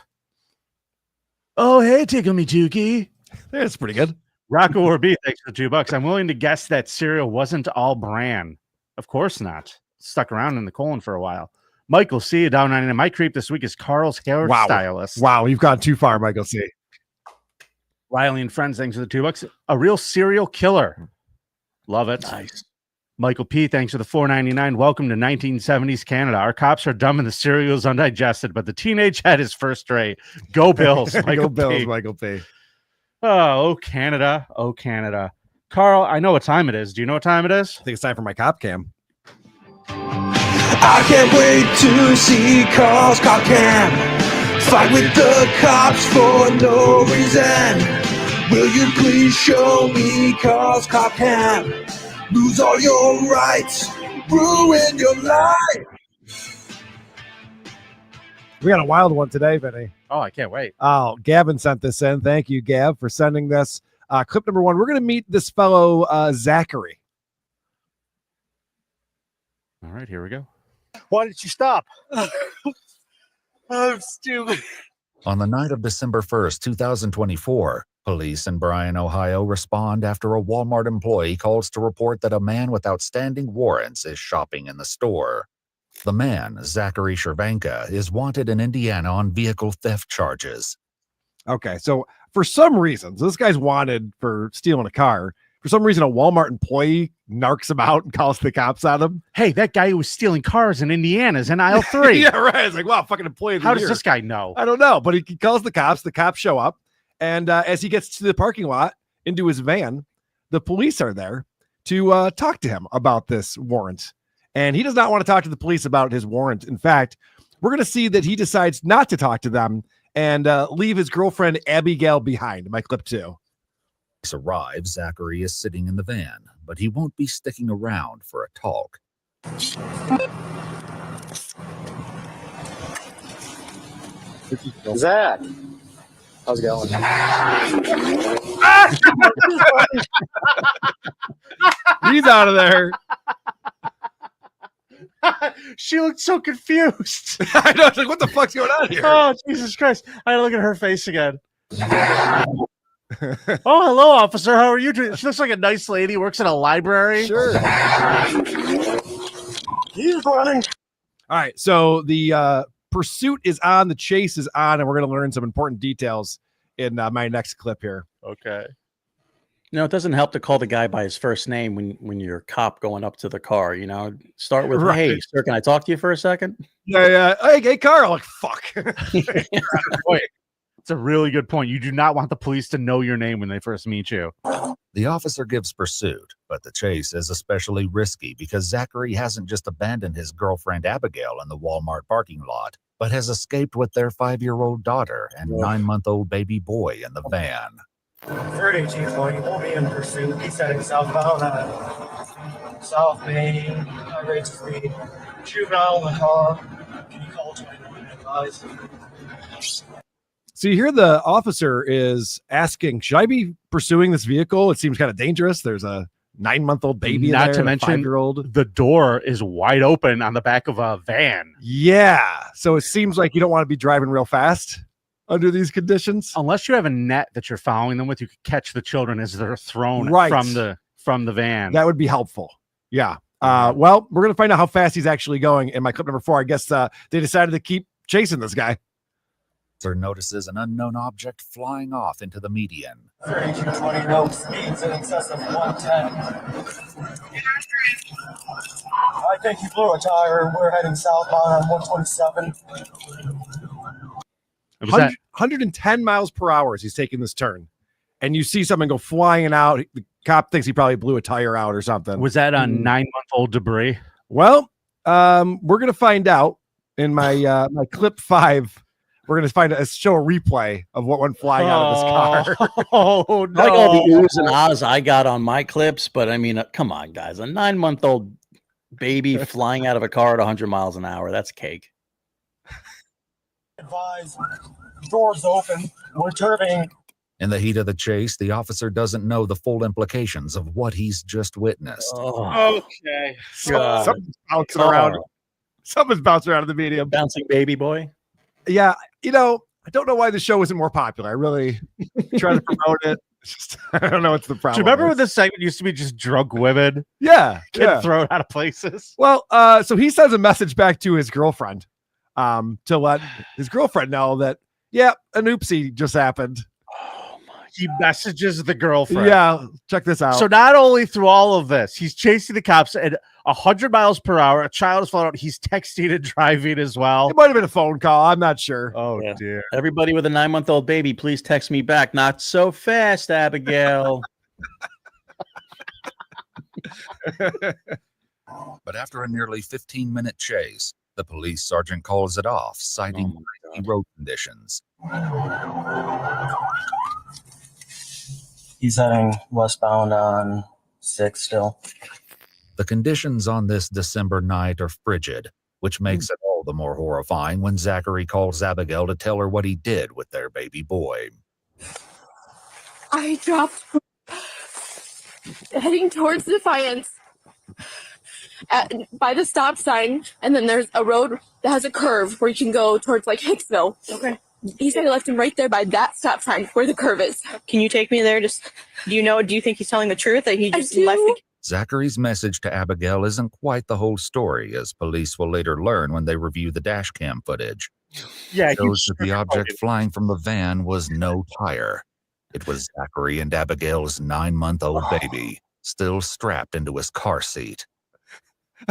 Oh, hey, Tickle Me Tukey. That's pretty good. Rocco or B, thanks for the $2. I'm willing to guess that cereal wasn't all bran. Of course not. Stuck around in the colon for a while. Michael C, down 99. My creep this week is Carl's hairstylist. Wow, you've gone too far, Michael C. Riley and friends, thanks for the $2. A real serial killer. Love it. Nice. Michael P, thanks for the $4.99. Welcome to 1970s Canada. Our cops are dumb and the cereal is undigested, but the teenage head is first rate. Go Bills, Michael Go Bills, P. Michael P. Oh, Canada. Oh, Canada. Carl, I know what time it is. Do you know what time it is? I think it's time for my cop cam. I can't wait to see Carl's cop cam. Fight with the cops for no reason. Will you please show me Carl's cop cam? Lose all your rights, ruin your life. We got a wild one today, Vinny. Oh, I can't wait. Oh, Gavin sent this in. Thank you, Gav, for sending this. Clip number 1. We're going to meet this fellow, Zachary. All right, here we go. Why did you stop? I'm stupid. On the night of December 1st, 2024, police in Bryan, Ohio respond after a Walmart employee calls to report that a man with outstanding warrants is shopping in the store. The man, Zachary Shervanka, is wanted in Indiana on vehicle theft charges. Okay, so for some reasons, this guy's wanted for stealing a car. For some reason, a Walmart employee narcs him out and calls the cops on him. Hey, that guy who was stealing cars in Indiana's in aisle 3. Yeah, right. It's like, wow, fucking employee of the How year. does this guy know? I don't know, but he calls the cops. The cops show up. And as he gets to the parking lot into his van, the police are there to talk to him about this warrant. And he does not want to talk to the police about his warrant. In fact, we're going to see that he decides not to talk to them and leave his girlfriend Abigail behind. My clip 2. Arrives, Zachary is sitting in the van, but he won't be sticking around for a talk. Zach, how's it going? He's out of there. She looked so confused. I know. It's like, what the fuck's going on here? Oh, Jesus Christ. I gotta look at her face again. Oh, hello, officer. How are you doing? She looks like a nice lady, works in a library. Sure. He's running. All right. So the pursuit is on, the chase is on, and we're going to learn some important details in my next clip here. Okay. No, it doesn't help to call the guy by his first name when you're a cop going up to the car. You know, start with, Right. "Hey, sir, can I talk to you for a second?" Yeah. Hey, Karl. Like, fuck. Wait. It's a really good point. You do not want the police to know your name when they first meet you. The officer gives pursuit, but the chase is especially risky because Zachary hasn't just abandoned his girlfriend Abigail in the Walmart parking lot, but has escaped with their 5-year-old daughter and 9-month-old baby boy in the van. 30 G20, we'll be in pursuit. He's heading southbound on South Main, high rate speed. Juvenile in the car. Can you call 21 advise? So you hear the officer is asking, should I be pursuing this vehicle? It seems kind of dangerous. There's a 9-month-old baby Not in there, to mention, 5-year-old. the door is wide open on the back of a van. Yeah. So it seems like you don't want to be driving real fast under these conditions. Unless you have a net that you're following them with, you could catch the children as they're thrown Right. from the van. That would be helpful. Yeah. Well, we're going to find out how fast he's actually going in my clip number 4. I guess they decided to keep chasing this guy. Officer notices an unknown object flying off into the median. 3220, no speeds in excess of 110. I think you blew a tire. We're heading southbound on 127. 110 miles per hour as he's taking this turn. And you see someone go flying out. The cop thinks he probably blew a tire out or something. Was that on 9-month-old debris? Well, we're going to find out in my my clip 5. We're going to show a replay of what went flying out of this car. Oh, no. I like all the oohs and ahs I got on my clips, but I mean, come on, guys. A 9-month-old baby flying out of a car at 100 miles an hour. That's cake. Advise, doors open. We're turning. In the heat of the chase, the officer doesn't know the full implications of what he's just witnessed. Okay. Something's bouncing around. Something's bouncing around in the medium. Bouncing baby boy. Yeah, I don't know why the show isn't more popular. I really try to promote it. It's just, I don't know what's the problem. Do you remember when this segment used to be just drunk women? Yeah. Get thrown out of places. Well, so he sends a message back to his girlfriend to let his girlfriend know that, yeah, an oopsie just happened. He messages the girlfriend. Yeah, check this out. So not only through all of this, he's chasing the cops at 100 miles per hour. A child is falling out. He's texting and driving as well. It might have been a phone call. I'm not sure. Oh, dear. Everybody with a 9-month-old baby, please text me back. Not so fast, Abigail. But after a nearly 15-minute chase, the police sergeant calls it off, citing risky road conditions. He's heading westbound on 6 still. The conditions on this December night are frigid, which makes it all the more horrifying when Zachary calls Abigail to tell her what he did with their baby boy. I dropped heading towards Defiance by the stop sign, and then there's a road that has a curve where you can go towards like Hicksville. Okay. He said I left him right there by that stop sign where the curve is. Can you take me there? Just do you think he's telling the truth that he just left the Zachary's message to Abigail isn't quite the whole story, as police will later learn when they review the dash cam footage. Yeah, It shows that the object flying from the van was no tire. It was Zachary and Abigail's 9-month-old baby, still strapped into his car seat.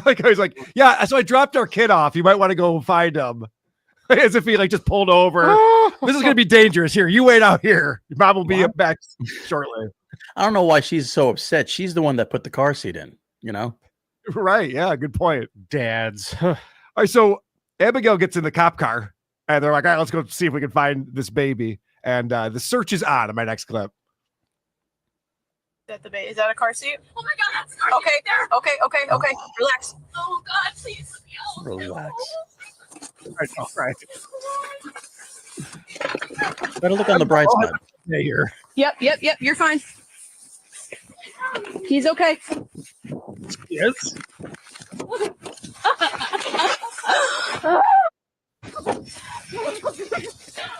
Like I was like, yeah, so I dropped our kid off. You might want to go find him. As if he like just pulled over. This is going to be dangerous. Here, you wait out here. Your mom will be up back shortly. I don't know why she's so upset. She's the one that put the car seat in, you know? Right. Yeah. Good point. Dads. All right. So Abigail gets in the cop car and they're like, all right, let's go see if we can find this baby. And the search is on in my next clip. Is that a car seat? Oh my God, that's a car seat there. Okay. Relax. Oh God, please. Relax. All right. Better look on the bright side. Here. Yep. You're fine. He's okay. Yes.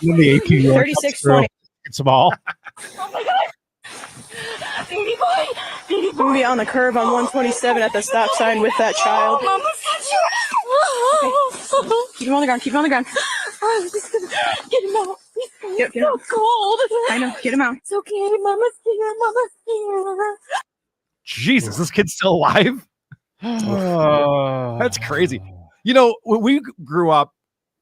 In the 18-year-old 3620. It's small. Oh my God. Baby boy. We'll be on the curb on 127 at the stop sign with that child. Mama's got you. Okay. Keep him on the ground. I'm just gonna get him out. He's so cold. I know. Get him out. It's okay. Mama's here. Jesus, this kid's still alive? That's crazy. You know, when we grew up,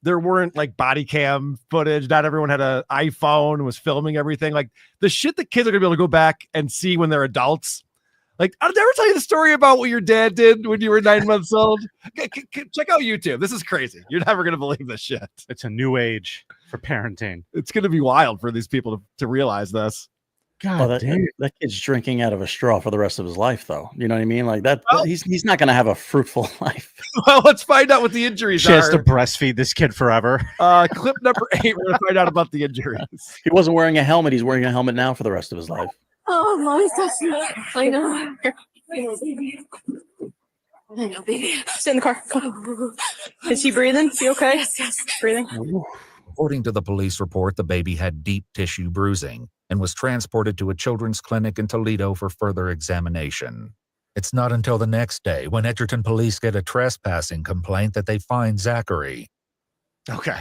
there weren't like body cam footage. Not everyone had an iPhone and was filming everything. Like the shit that kids are gonna be able to go back and see when they're adults. Like, I never tell you the story about what your dad did when you were 9 months old. Check out YouTube. This is crazy. You're never gonna believe this shit. It's a new age for parenting. It's gonna be wild for these people to realize this. God damn. That kid's drinking out of a straw for the rest of his life, though. You know what I mean? Like that. Well, he's not going to have a fruitful life. Well, let's find out what the injuries She are. has to breastfeed this kid forever. Clip number 8. We're going to find out about the injuries. He wasn't wearing a helmet. He's wearing a helmet now for the rest of his life. Oh, mommy's got you. I know. I know, baby. Stay in the car. Come. Is he breathing? Is he okay? Yes. Breathing. According to the police report, the baby had deep tissue bruising and was transported to a children's clinic in Toledo for further examination. It's not until the next day, when Edgerton police get a trespassing complaint, that they find Zachary. Okay.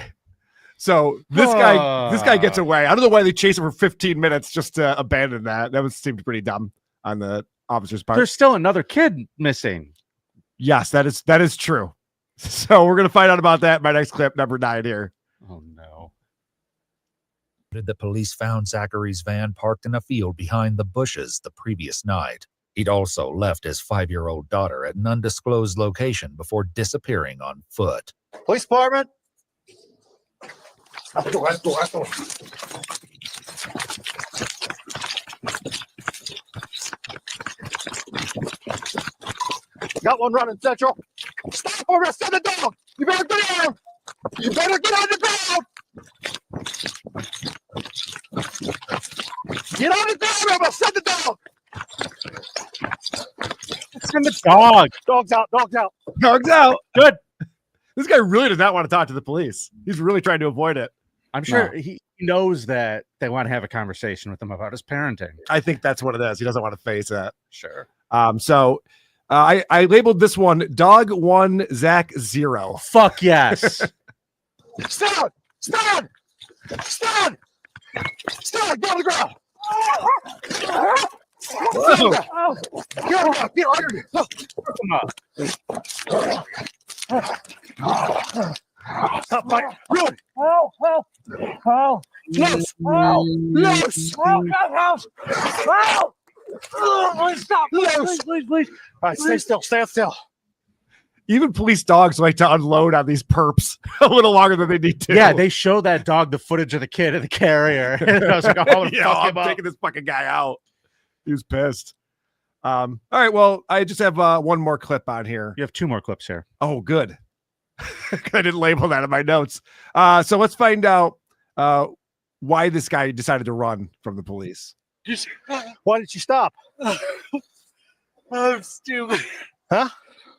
So this guy gets away. I don't know why they chase him for 15 minutes just to abandon that. That seemed pretty dumb on the officer's part. There's still another kid missing. Yes, that is true. So we're going to find out about that in my next clip, number 9 here. Oh, no. The police found Zachary's van parked in a field behind the bushes the previous night. He'd also left his 5-year-old daughter at an undisclosed location before disappearing on foot. Police department. Let's go. Got one running, Central. Stop or arrest the dog. You better get down. You better get on the ground. Get on the ground, I'm gonna send the dog. Send the dog. Dog's out. Dog's out. Good. This guy really does not want to talk to the police. He's really trying to avoid it. I'm sure he knows that they want to have a conversation with him about his parenting. I think that's what it is. He doesn't want to face that. Sure. So I labeled this one Dog 1, Zach 0. Fuck yes. Stand! Get on the ground! Get Stop fighting! Good! Help! Loose! Help! Please stop! Please! All right, stay still. Stand still. Even police dogs like to unload on these perps a little longer than they need to. Yeah, they show that dog the footage of the kid in the carrier. And I was like, oh, I'm taking this fucking guy out. He was pissed. All right, well, I just have one more clip on here. You have 2 more clips here. Oh, good. I didn't label that in my notes. So let's find out why this guy decided to run from the police. Why did you stop? I'm stupid. Huh?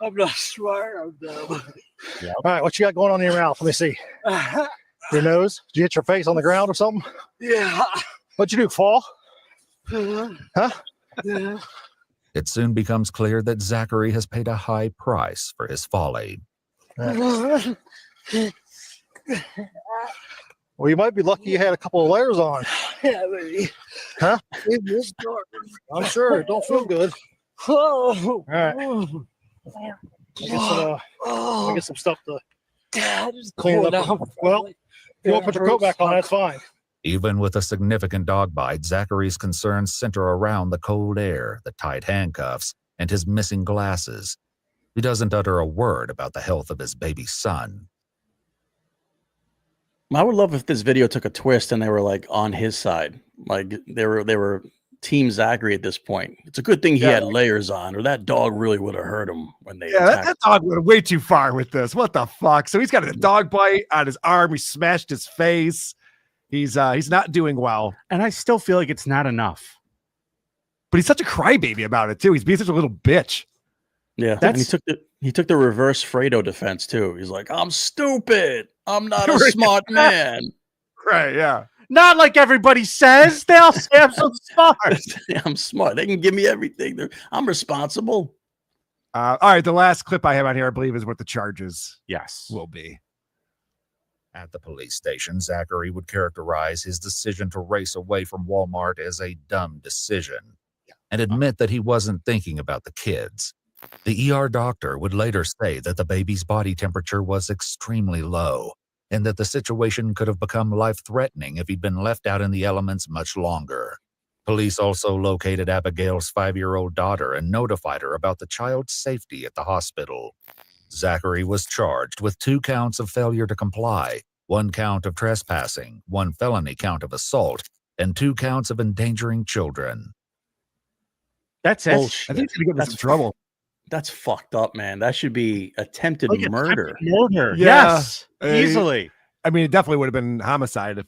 I'm not smart. I'm dumb. All right, what you got going on in your mouth? Let me see. Your nose? Did you hit your face on the ground or something? Yeah. What'd you do, fall? Huh? Yeah. It soon becomes clear that Zachary has paid a high price for his folly. Well, you might be lucky you had a couple of layers on. Yeah, baby. Huh? It is dark. I'm sure. It don't feel good. Oh. All right. I get some stuff to clean it up. Well, if you want to put your coat back on, that's fine. Even with a significant dog bite, Zachary's concerns center around the cold air, the tight handcuffs, and his missing glasses. He doesn't utter a word about the health of his baby son. I would love if this video took a twist and they were like on his side, like they were Team Zachary at this point. It's a good thing he had layers on, or that dog really would have hurt him when they attacked. That dog went way too far with this. What the fuck? So he's got a dog bite on his arm. He smashed his face. He's not doing well, and I still feel like it's not enough. But he's such a crybaby about it too. He's being such a little bitch. Yeah, and he took the reverse Fredo defense too. He's like, "I'm stupid. I'm not a smart man." Right? Yeah. Not like everybody says. They all say I'm so smart. I'm smart. They can give me everything. I'm responsible. All right. The last clip I have on here, I believe, is what the charges will be. At the police station, Zachary would characterize his decision to race away from Walmart as a dumb decision and admit that he wasn't thinking about the kids. The ER doctor would later say that the baby's body temperature was extremely low and that the situation could have become life-threatening if he'd been left out in the elements much longer. Police also located Abigail's 5-year-old daughter and notified her about the child's safety at the hospital. Zachary was charged with 2 counts of failure to comply, 1 count of trespassing, 1 felony count of assault, and 2 counts of endangering children. That's it. Bullshit. I think he's going to get in trouble. That's fucked up, man. That should be attempted Like murder. attempted murder. Yeah. Yes, easily. I mean, it definitely would have been homicide if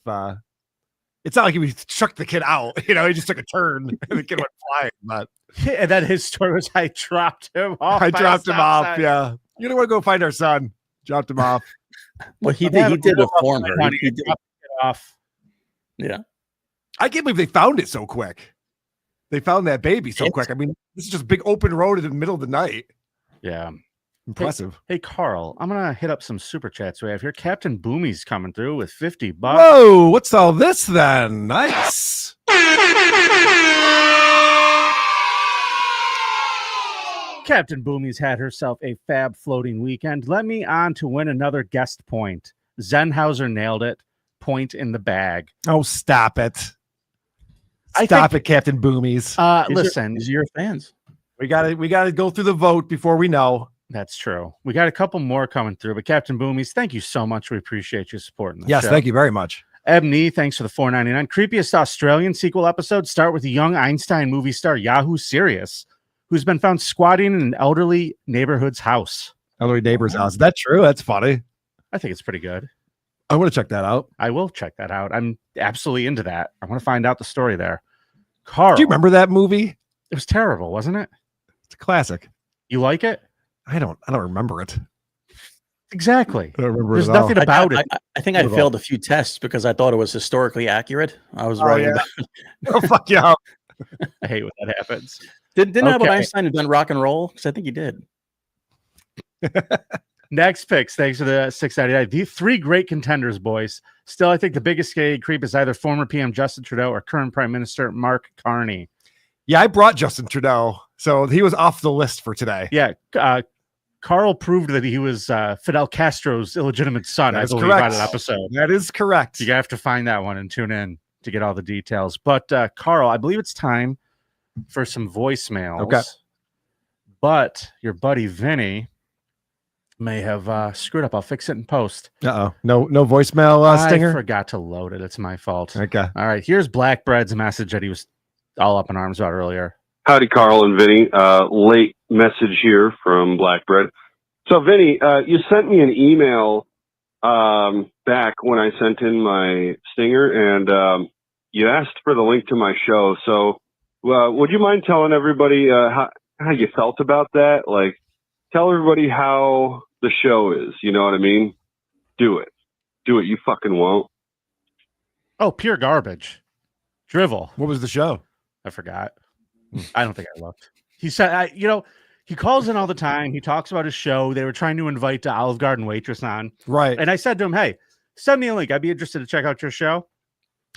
it's not like he chucked the kid out. You know, he just took a turn and the kid went flying. But And then his story was, I dropped him off. I by dropped a him stop off. sign. Yeah. You don't want to go find our son. Dropped him off. Well, he did inform her. Honey, He did. dropped it off. Yeah. I can't believe they found it so quick. They found that baby so quick. I mean, this is just a big open road in the middle of the night. Yeah. Impressive. Hey, Karl, I'm going to hit up some super chats we have here. Captain Boomy's coming through with $50. Whoa, what's all this then? Nice. Captain Boomy's had herself a fab floating weekend. Let me on to win another guest point. Zenhauser nailed it. Point in the bag. Oh, stop it. I Stop think- it, Captain Boomies. Listen, These are your fans. We gotta go through the vote before we know. That's true. We got a couple more coming through, but Captain Boomies, thank you so much. We appreciate you supporting the Yes, show. thank you very much. Ebony, thanks for the $4.99. Creepiest Australian sequel episode start with the young Einstein movie star Yahoo Serious, who's been found squatting in an elderly neighborhood's house. Elderly neighbor's house. Is that true? That's funny. I think it's pretty good. I want to check that out. I will check that out. I'm absolutely into that. I want to find out the story there. Karl, Do you remember that movie? it was terrible, wasn't it? It's a classic. You like it? I don't remember it. Exactly. I don't remember There's it at all. nothing about it. I think I failed a few tests because I thought it was historically accurate. I was writing. Yeah. Oh, fuck yeah. I hate when that happens. Didn't Albert Okay. Einstein have done rock and roll? Because I think he did. Next picks. Thanks for the $6.99. The 3 great contenders, boys. Still, I think the biggest gay creep is either former PM Justin Trudeau or current Prime Minister Mark Carney. Yeah, I brought Justin Trudeau, so he was off the list for today. Yeah, Karl proved that he was Fidel Castro's illegitimate son. That I is believe correct. on an episode. That is correct. You have to find that one and tune in to get all the details. But Karl, I believe it's time for some voicemails. Okay. But your buddy Vinny may have screwed up. I'll fix it in post. Uh-oh. No voicemail stinger? I forgot to load it. It's my fault. Okay. All right. Here's Blackbread's message that he was all up in arms about earlier. Howdy, Karl and Vinny. Late message here from Blackbread. So, Vinny, you sent me an email back when I sent in my stinger, and you asked for the link to my show. So, would you mind telling everybody how you felt about that? Like, tell everybody how the show is. You know what I mean? Do it. Do it. You fucking won't. Oh, pure garbage. Drivel. What was the show? I forgot. I don't think I looked. He said, he calls in all the time. He talks about his show. They were trying to invite the Olive Garden waitress on. Right. And I said to him, hey, Send me a link. I'd be interested to check out your show.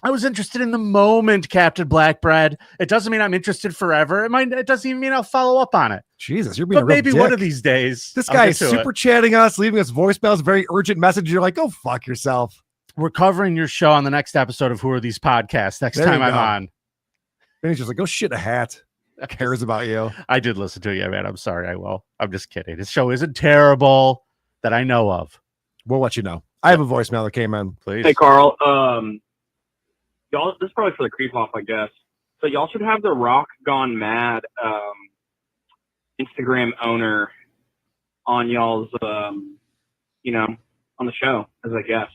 I was interested in the moment, Captain Blackbread. It doesn't mean I'm interested forever. It doesn't even mean I'll follow up on it. Jesus, you're being but a real maybe dick. one of these days. This I'll guy get is to super it. chatting us, leaving us voicemails, very urgent message. You're like, go fuck yourself. We're covering your show on the next episode of Who Are These Podcasts next There time you I'm go. on. And he's just like, go shit in a hat. Who cares about you? I did listen to it, yeah, man. I'm sorry. I will. I'm just kidding. This show isn't terrible that I know of. We'll let you know. I have a voicemail that came in. Please. Hey, Carl. Y'all, this is probably for the creep off, I guess. So y'all should have the Rock Gone Mad Instagram owner on y'all's, on the show as a guest,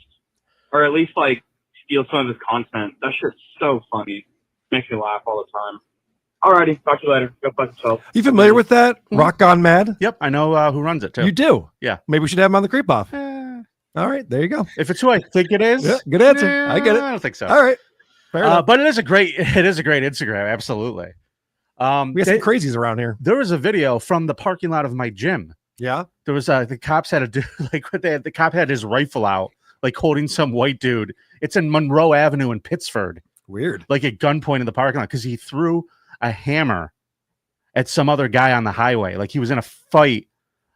or at least like steal some of his content. That shit's so funny. Makes me laugh all the time. Alrighty, talk to you later. Go fuck yourself. You familiar with that? Rock Gone Mad? Yep, I know who runs it too. You do? Yeah. Maybe we should have him on the creep off. All right, there you go. If it's who I think it is, Yeah, good answer. I get it. I don't think so. All right. Fair enough. But it is a great Instagram, absolutely. We got some crazies around here. There was a video from the parking lot of my gym. Yeah. There was the cops had a dude the cop had his rifle out, like holding some white dude. It's in Monroe Avenue in Pittsford. Weird. Like at gunpoint in the parking lot because he threw a hammer at some other guy on the highway. Like he was in a fight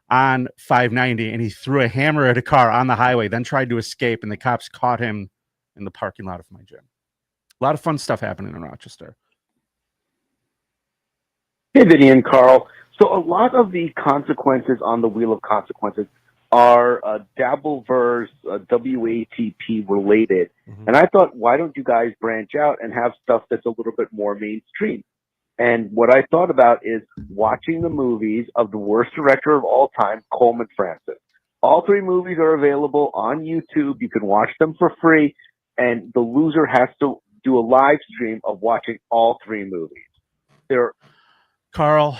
on 590 and he threw a hammer at a car on the highway, then tried to escape, and the cops caught him in the parking lot of my gym. A lot of fun stuff happening in Rochester. Hey, Vinnie and Karl. So a lot of the consequences on the Wheel of Consequences are Dabbleverse, WATP related. And I thought, why don't you guys branch out and have stuff that's a little bit more mainstream? And what I thought about is watching the movies of the worst director of all time, Coleman Francis. All three movies are available on YouTube. You can watch them for free. And the loser has to do a live stream of watching all three movies. Karl,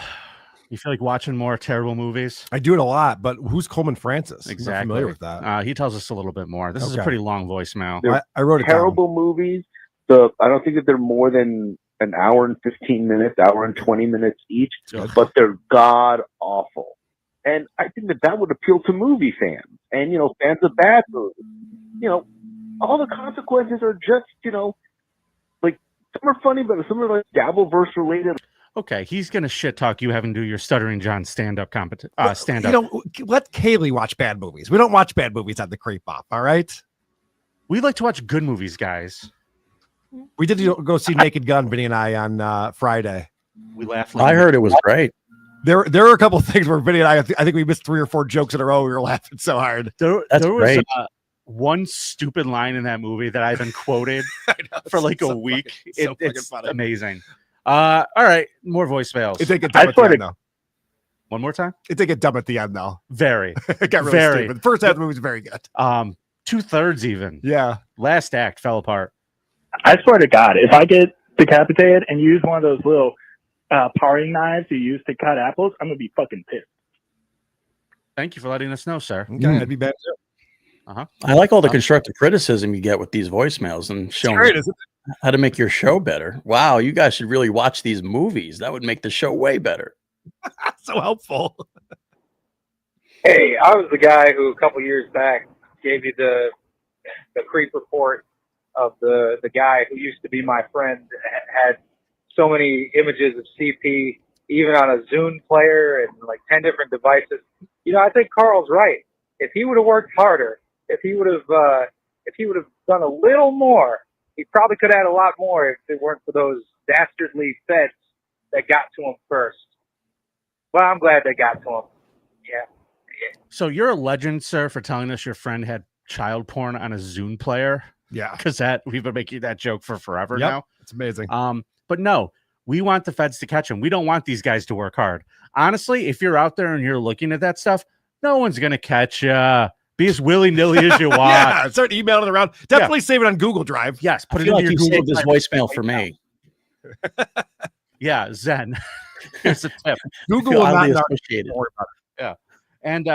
you feel like watching more terrible movies? I do it a lot, but who's Coleman Francis? I'm not Exactly. familiar with that. He tells us a little bit more. This is a Okay. pretty long voicemail. They're I wrote it down. terrible movies. I don't think that they're more than an hour and 15 minutes, hour and 20 minutes each, but they're god awful. And I think that would appeal to movie fans and, fans of bad movies. All the consequences are just, like some are funny, but some are like Dabbleverse related. Okay, he's gonna shit talk you having to do your Stuttering John stand-up competition. Stand-up. Let Kaylee watch bad movies. We don't watch bad movies on the creep off. All right. We like to watch good movies, guys. We did go see Naked Gun, Vinny and I, on Friday. We laughed. I heard it was great. There are a couple of things where Vinny and I think we missed 3 or 4 jokes in a row. We were laughing so hard. There That's was great. One stupid line in that movie that I've been quoted for like a week. It's funny. amazing. All right, more voicemails. It did get dumb at the end, though. One more time. It did get dumb at the end, though. Very. It got really Very. stupid. The first half of the movie was very good. 2/3 even. Yeah. Last act fell apart. I swear to God, if I get decapitated and use one of those little parting knives you use to cut apples, I'm gonna be fucking pissed. Thank you for letting us know, sir. Okay, I'd be bad too. I like all the constructive criticism you get with these voicemails and showing great, isn't how to make your show better. Wow, you guys should really watch these movies. That would make the show way better. So helpful. Hey, I was the guy who a couple years back gave you the creep report of the guy who used to be my friend, had so many images of CP, even on a Zune player and like 10 different devices. I think Karl's right. If he would have worked harder, if he would have done a little more, he probably could have had a lot more if it weren't for those dastardly feds that got to him first. Well, I'm glad they got to him. Yeah. So you're a legend, sir, for telling us your friend had child porn on a Zune player. Yeah. Because we've been making that joke for forever Yep, now. it's amazing. But no, we want the feds to catch them. We don't want these guys to work hard. Honestly, if you're out there and you're looking at that stuff, no one's gonna catch you. Be as willy-nilly as you want. Yeah, start emailing it around. Definitely save it on Google Drive. Yes, I put it feel into like your you Google saved this Drive. voicemail for me. Yeah, Zen. Here's a tip. Google feel will not oddly know. associated. Don't worry about it. Yeah. And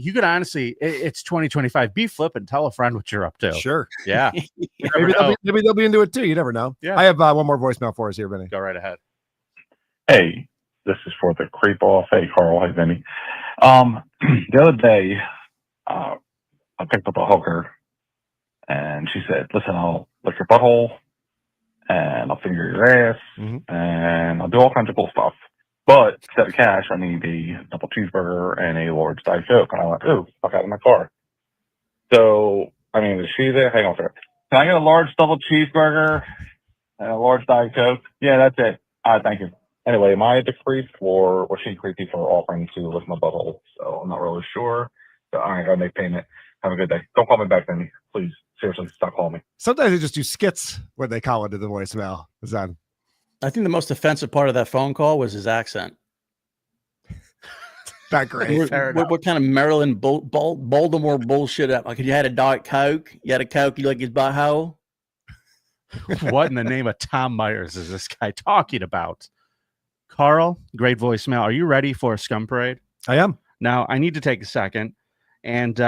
you could honestly, it's 2025. Be flippant. Tell a friend what you're up to. Sure. Yeah. Maybe they'll be into it too. You never know. Yeah. I have one more voicemail for us here, Vinny. Go right ahead. Hey, this is for the creep off. Hey, Karl. Hey, Vinny. The other day, I picked up a hooker, And she said, listen, I'll lick your butthole, and I'll finger your ass, and I'll do all kinds of cool stuff. But instead of cash, I need a double cheeseburger and a large Diet Coke. And I went, ooh, fuck out of my car. So, I mean, is she there? Hang on for a second. Can I get a large double cheeseburger and a large Diet Coke? Yeah, that's it. Thank you. Anyway, am I the creep, or was she creepy for offering to lick my butthole? So I'm not really sure. So I gotta make payment. Have a good day. Don't call me back, Vinnie. Please. Seriously, stop calling me. Sometimes they just do skits when they call into the voicemail. Is that? I think the most offensive part of that phone call was his accent. Not great. What kind of Maryland Baltimore bullshit up? Like, you had a Diet Coke, you had a Coke, you like his butthole. What in the name of Tom Myers is this guy talking about? Karl, great voicemail. Are you ready for a Scum Parade? I am. Now, I need to take a second and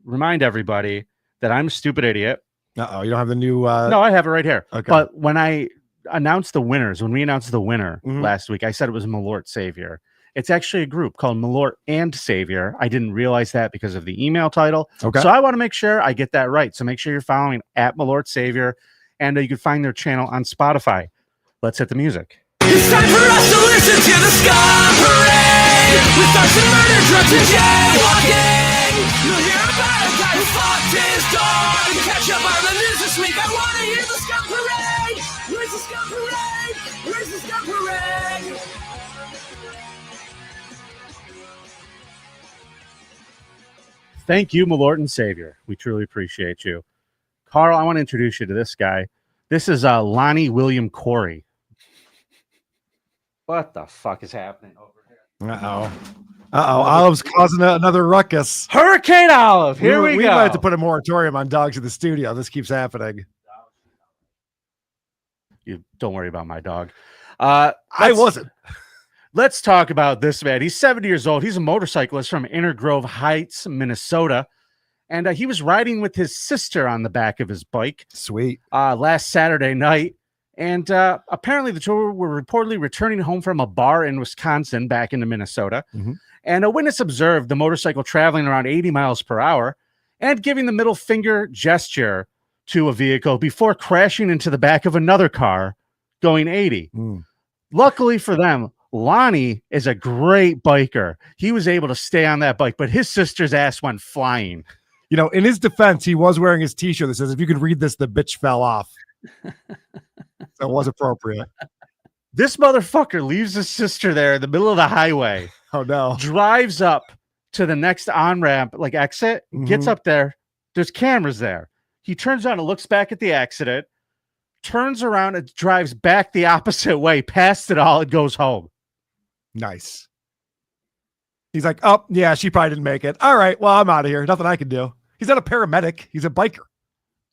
remind everybody that I'm a stupid idiot. Uh-oh, you don't have the new... No, I have it right here. Okay. But when we announced the winner last week, I said it was Malort Savior. It's actually a group called Malort and Savior. I didn't realize that because of the email title. Okay. So I want to make sure I get that right. So make sure you're following at Malort Savior, and you can find their channel on Spotify. Let's hit the music. It's time for us to listen to the Scum Parade. With thugs and murder, drugs and jaywalking. You'll hear about a guy who fucked his dog. Catch up on the news this week. I want to hear the Scum Parade. Where's the Scum Parade? Where's the Scum Parade? Thank you, Malort and Savior. We truly appreciate you. Karl, I want to introduce you to this guy. This is Lonnie William Corey. What the fuck is happening over here? Uh-oh. Olive's causing another ruckus. Hurricane Olive. Here we We go. might have to put a moratorium on dogs in the studio. This keeps happening. You don't worry about my dog. I wasn't. Let's talk about this man. He's 70 years old. He's a motorcyclist from Inner Grove Heights, Minnesota. And he was riding with his sister on the back of his bike. Sweet. Last Saturday night. And apparently the two were reportedly returning home from a bar in Wisconsin back into Minnesota. And a witness observed the motorcycle traveling around 80 miles per hour and giving the middle finger gesture to a vehicle before crashing into the back of another car going 80. Luckily for them, Lonnie is a great biker. He was able to stay on that bike, but his sister's ass went flying. You know, in his defense, he was wearing his t-shirt that says, if you could read this, the bitch fell off. That was appropriate. This motherfucker leaves his sister there in the middle of the highway. Oh, no. Drives up to the next on-ramp, like exit, gets up there. There's cameras there. He turns around and looks back at the accident, turns around and drives back the opposite way, past it all, and goes home. Nice. He's like, oh, yeah, she probably didn't make it. All right, well, I'm out of here. Nothing I can do. He's not a paramedic. He's a biker.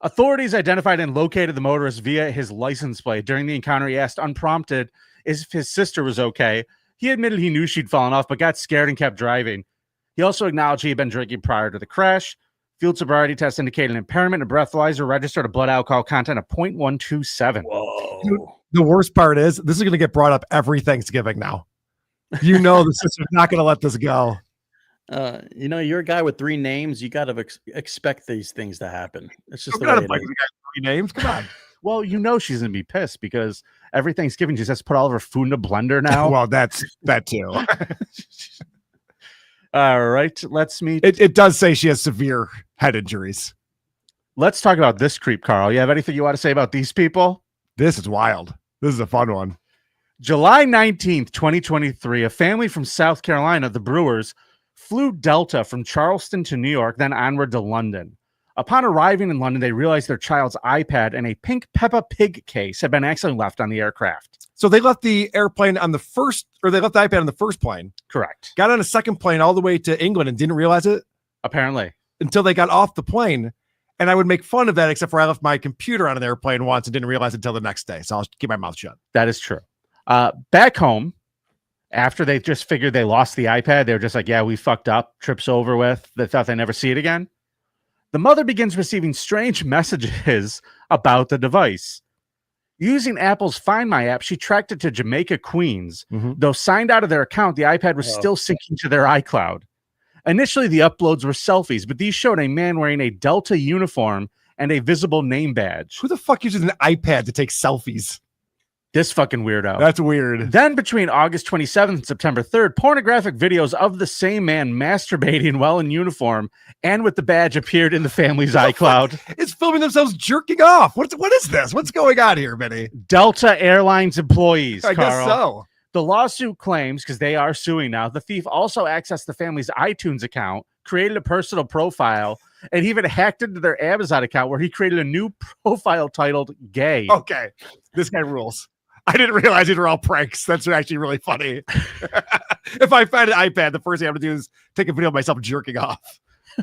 Authorities identified and located the motorist via his license plate. During the encounter, he asked unprompted if his sister was okay. He admitted he knew she'd fallen off, but got scared and kept driving. He also acknowledged he had been drinking prior to the crash. Field sobriety test indicated impairment. A breathalyzer registered a blood alcohol content of 0.127. Whoa. The worst part is, this is going to get brought up every Thanksgiving now. You know the sister's not going to let this go. You know, you're a guy with 3 names. You got to expect these things to happen. It's just the Not way a biker. it is. We got 3 names. Come on. Well, you know she's going to be pissed because every Thanksgiving she just has to put all of her food in a blender now. Well, that's that too. All right, let's meet. It does say she has severe head injuries. Let's talk about this creep, Karl. You have anything you want to say about these people? This is wild. This is a fun one. July 19th, 2023, a family from South Carolina, the Brewers, flew Delta from Charleston to New York, then onward to London. Upon arriving in London, they realized their child's iPad and a pink Peppa Pig case had been accidentally left on the aircraft. So they left the airplane on the first, or they left the iPad on the first plane. Correct. Got on a second plane all the way to England and didn't realize it? Apparently. Until they got off the plane. And I would make fun of that, except for I left my computer on an airplane once and didn't realize it until the next day. So I'll keep my mouth shut. That is true. Back home, after they just figured they lost the iPad, they were just like, yeah, we fucked up. Trip's over with. They thought they'd never see it again. The mother begins receiving strange messages about the device. Using Apple's Find My app, she tracked it to Jamaica, Queens. Though signed out of their account, the iPad was still syncing to their iCloud. Initially, the uploads were selfies, but these showed a man wearing a Delta uniform and a visible name badge. Who the fuck uses an iPad to take selfies? This fucking weirdo. That's weird. Then between August 27th and September 3rd, pornographic videos of the same man masturbating while in uniform and with the badge appeared in the family's iCloud. It's filming themselves jerking off. What is this? What's going on here, Vinny? Delta Airlines employees, I Karl. guess so. The lawsuit claims, because they are suing now, the thief also accessed the family's iTunes account, created a personal profile, and even hacked into their Amazon account where he created a new profile titled Gay. Okay. This guy rules. I didn't realize these were all pranks. That's actually really funny. If I find an iPad, the first thing I'm going to do is take a video of myself jerking off.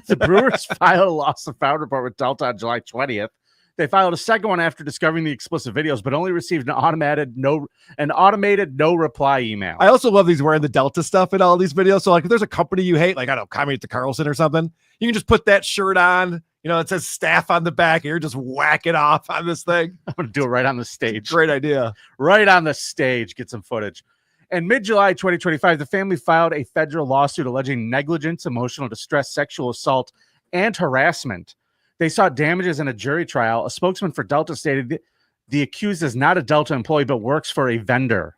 The Brewers filed a loss of found report with Delta on July 20th. They filed a second one after discovering the explicit videos, but only received an automated no reply email. I also love these wearing the Delta stuff in all these videos. So like if there's a company you hate, like I don't know, Comedy at the Carlson or something, you can just put that shirt on. You know, it says staff on the back. And you're just whacking off on this thing. I'm going to do it right on the stage. Great idea. Right on the stage. Get some footage. In mid-July 2025, the family filed a federal lawsuit alleging negligence, emotional distress, sexual assault, and harassment. They sought damages in a jury trial. A spokesman for Delta stated the accused is not a Delta employee, but works for a vendor,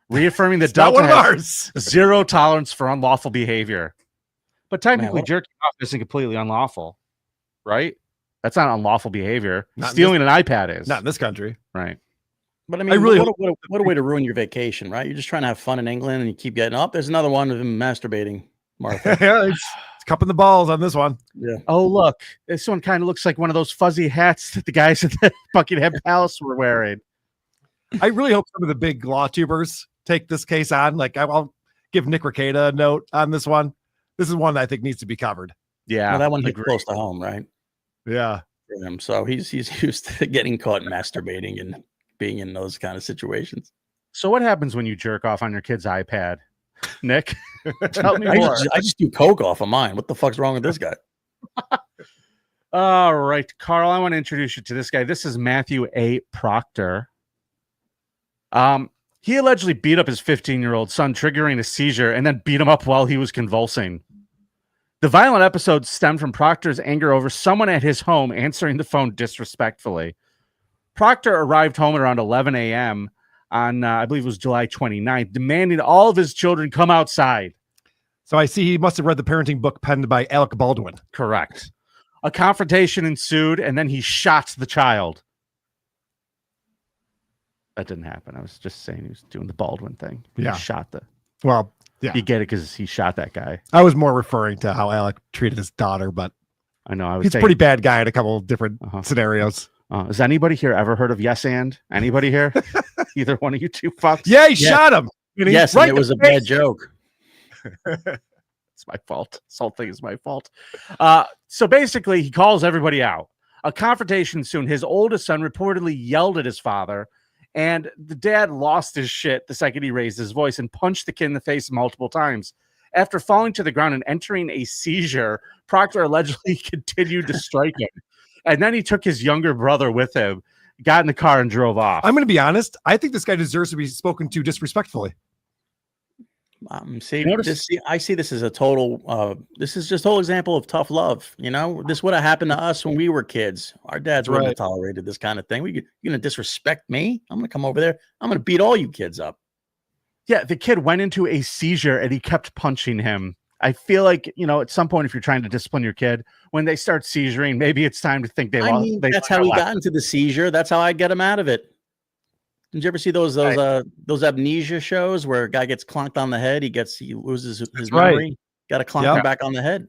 reaffirming that Delta has zero tolerance for unlawful behavior. But technically, jerking off isn't completely unlawful, right? That's not unlawful behavior. Stealing an iPad is. Not in this country. Right. But I mean, what a way to ruin your vacation, right? You're just trying to have fun in England and you keep getting up. There's another one of him masturbating, Martha. Yeah, it's cupping the balls on this one. Yeah. Oh, look. This one kind of looks like one of those fuzzy hats that the guys at the Buckingham Palace were wearing. I really hope some of the big law tubers take this case on. Like, I'll give Nick Ricada a note on this one. This is one that I think needs to be covered. Yeah. Well, that one hit close to home, right? Yeah. For him. So he's used to getting caught masturbating and being in those kind of situations. So what happens when you jerk off on your kid's iPad? Nick, tell me more. I just do coke off of mine. What the fuck's wrong with this guy? All right, Karl, I want to introduce you to this guy. This is Matthew A. Proctor. He allegedly beat up his 15-year-old son, triggering a seizure, and then beat him up while he was convulsing. The violent episode stemmed from Proctor's anger over someone at his home answering the phone disrespectfully. Proctor arrived home at around 11 a.m. on, I believe it was July 29th, demanding all of his children come outside. So I see he must have read the parenting book penned by Alec Baldwin. Correct. A confrontation ensued, and then he shot the child. That didn't happen. I was just saying he was doing the Baldwin thing. Yeah. He shot the... Well, yeah. You get it because he shot that guy. I was more referring to how Alec treated his daughter, but I know. He's a pretty bad guy in a couple of different scenarios. Has anybody here ever heard of Yes And? Anybody here? Either one of you two fucks? Yeah, he shot him. Yes, right and it was a bad joke. It's my fault. This whole thing is my fault. So basically, he calls everybody out. A confrontation soon. His oldest son reportedly yelled at his father, and the dad lost his shit the second he raised his voice and punched the kid in the face multiple times. After falling to the ground and entering a seizure, Proctor allegedly continued to strike him. And then he took his younger brother with him, got in the car, and drove off. I'm going to be honest. I think this guy deserves to be spoken to disrespectfully. I see this as a total. This is just a whole example of tough love. You know, this would have happened to us when we were kids. Our dads wouldn't have tolerated this kind of thing. You're going to disrespect me? I'm going to come over there. I'm going to beat all you kids up. Yeah, the kid went into a seizure and he kept punching him. I feel like, you know, at some point, if you're trying to discipline your kid, when they start seizuring, maybe it's time to think that's how he got into the seizure. That's how I get him out of it. Did you ever see those amnesia shows where a guy gets clonked on the head? He loses his memory. Got to clonk him back on the head.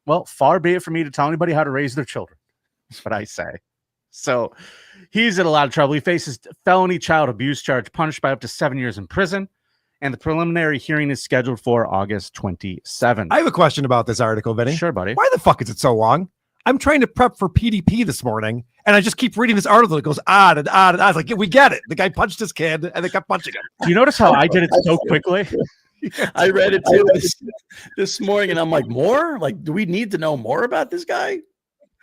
Well, far be it for me to tell anybody how to raise their children. That's what I say. So he's in a lot of trouble. He faces felony child abuse charge, punished by up to 7 years in prison. And the preliminary hearing is scheduled for August 27th. I have a question about this article, Vinny. Sure, buddy. Why the fuck is it so long? I'm trying to prep for PDP this morning, and I just keep reading this article that goes on and on and on. I was like, yeah, we get it. The guy punched his kid, and they kept punching him. Do you notice how I did it so quickly? I read it too this morning, and I'm like, more? Like, do we need to know more about this guy?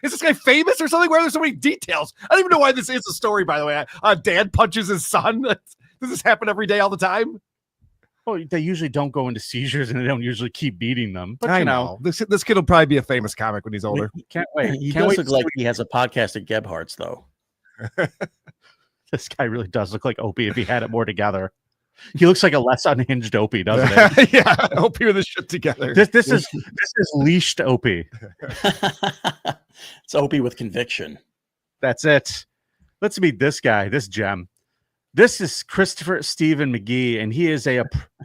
Is this guy famous or something? Why are there so many details? I don't even know why this is a story, by the way. Dad punches his son. Does this happen every day all the time? Well, they usually don't go into seizures, and they don't usually keep beating them. But I you know. This kid will probably be a famous comic when he's older. Can't wait. He Can't does wait look to like see he has a podcast at Gebhardt's, though. This guy really does look like Opie if he had it more together. He looks like a less unhinged Opie, doesn't he? Yeah, Opie with his shit together. This is leashed Opie. It's Opie with conviction. That's it. Let's meet this guy, this gem. This is Christopher Stephen McGee, and he is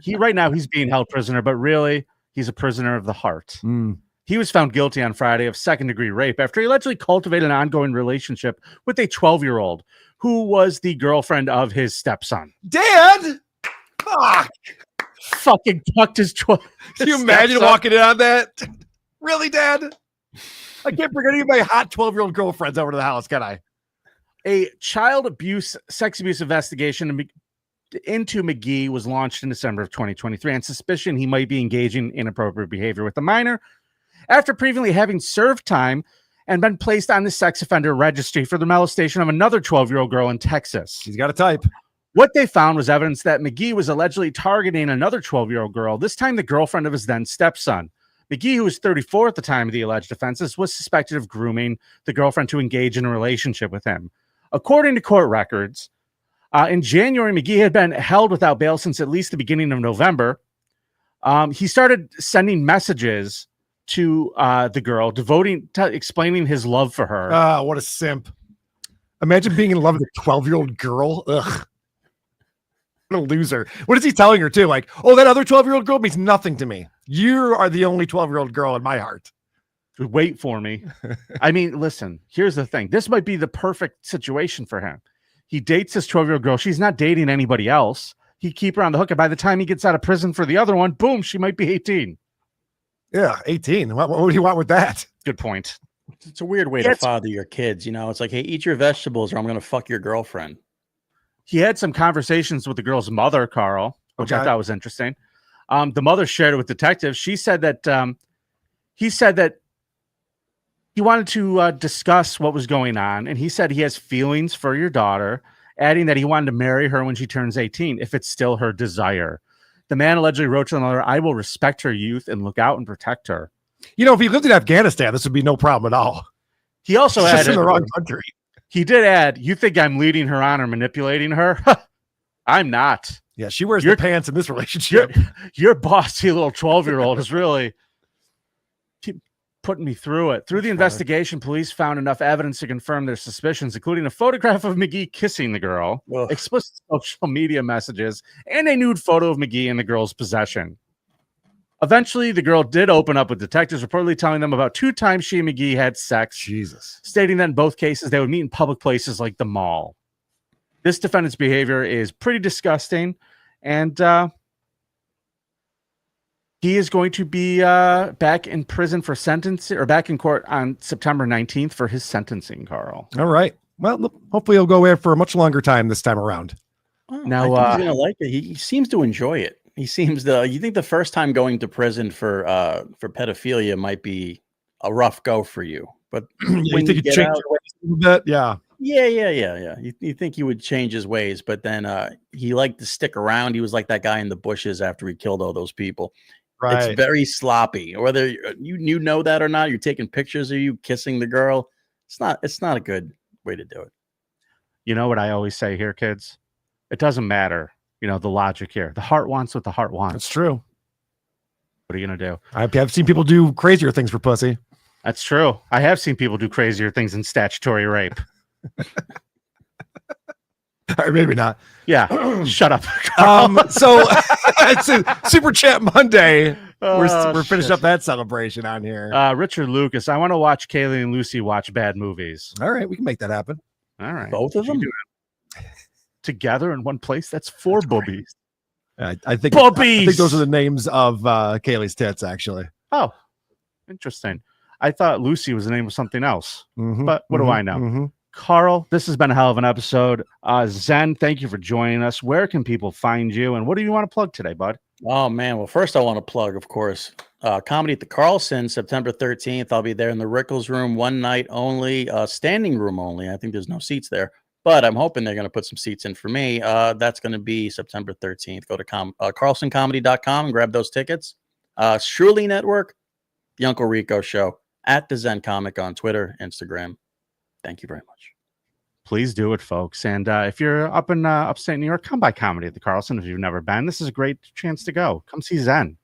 he right now he's being held prisoner, but really he's a prisoner of the heart. He was found guilty on Friday of second-degree rape after he allegedly cultivated an ongoing relationship with a 12-year-old who was the girlfriend of his stepson. Dad! Fuck! Fucking tucked his 12. Can you imagine walking in on that? Really, Dad? I can't bring any of my hot 12-year-old girlfriends over to the house, can I? A child abuse, sex abuse investigation into McGee was launched in December of 2023 on suspicion he might be engaging in inappropriate behavior with a minor after previously having served time and been placed on the sex offender registry for the molestation of another 12-year-old girl in Texas. He's got a type. What they found was evidence that McGee was allegedly targeting another 12-year-old girl, this time the girlfriend of his then stepson. McGee, who was 34 at the time of the alleged offenses, was suspected of grooming the girlfriend to engage in a relationship with him. According to court records, in January, McGee had been held without bail since at least the beginning of November. He started sending messages to the girl, explaining his love for her. What a simp. Imagine being in love with a 12-year-old girl. Ugh. What a loser. What is he telling her, too? Like, oh, that other 12-year-old girl means nothing to me. You are the only 12-year-old girl in my heart. Wait for me. I mean, listen, here's the thing. This might be the perfect situation for him. He dates this 12-year-old girl. She's not dating anybody else. He keep her on the hook, and by the time he gets out of prison for the other one, boom, she might be 18. Yeah, 18. What do you want with that? Good point. It's a weird way to father your kids. You know, it's like, hey, eat your vegetables or I'm going to fuck your girlfriend. He had some conversations with the girl's mother, Karl, which I thought was interesting. The mother shared it with detectives. She said that he said that he wanted to discuss what was going on, and he said he has feelings for your daughter, adding that he wanted to marry her when she turns 18, if it's still her desire. The man allegedly wrote to the mother, "I will respect her youth and look out and protect her." You know, if he lived in Afghanistan, this would be no problem at all. He also added, just in the wrong country. He did add, "You think I'm leading her on or manipulating her? I'm not." Yeah, she wears the pants in this relationship. Your bossy little 12-year-old is really keep putting me through it. Through the investigation, police found enough evidence to confirm their suspicions, including a photograph of McGee kissing the girl, explicit social media messages, and a nude photo of McGee in the girl's possession. Eventually, the girl did open up with detectives, reportedly telling them about 2 times she and McGee had sex, stating that in both cases they would meet in public places like the mall. This defendant's behavior is pretty disgusting, and he is going to be back in prison for sentencing, or back in court on September 19th for his sentencing, Karl. All right. Well, look, hopefully he'll go away for a much longer time this time around. Now, I think he's gonna like it. He seems to enjoy it. He seems to. You think the first time going to prison for pedophilia might be a rough go for you, but when you think you change your ways a little bit? Yeah. Yeah. You think he would change his ways, but then he liked to stick around. He was like that guy in the bushes after he killed all those people. Right. It's very sloppy. Whether you know that or not, you're taking pictures of you kissing the girl. It's not a good way to do it. You know what I always say here, kids? It doesn't matter. You know, the logic here. The heart wants what the heart wants. That's true. What are you going to do? I've seen people do crazier things for pussy. That's true. I have seen people do crazier things in statutory rape. Or maybe not. Yeah. Shut up. So it's a Super Chat Monday. We're Oh, finished shit. up that celebration on here. Richard Lucas, I want to watch Kaylee and Lucy watch bad movies. All right, we can make that happen. All right. Both of them together in one place? That's 4 boobies. I think Boobies! I think those are the names of Kaylee's tits, actually. Oh, interesting. I thought Lucy was the name of something else, but what do I know? Karl, this has been a hell of an episode. Zen, thank you for joining us. Where can people find you, and what do you want to plug today, bud? Oh man, well first I want to plug, of course, comedy at the Carlson, September 13th. I'll be there in the Rickles room, one night only, standing room only. I think there's no seats there. but I'm hoping they're going to put some seats in for me. That's going to be September 13th. Go to carlsoncomedy.com and grab those tickets. Shuli Network, The Uncle Rico Show, at The Zen Comic on Twitter, Instagram. Thank you very much. Please do it, folks. And if you're up in upstate New York, come by comedy at the Carlson. If you've never been, this is a great chance to go. Come see Zen.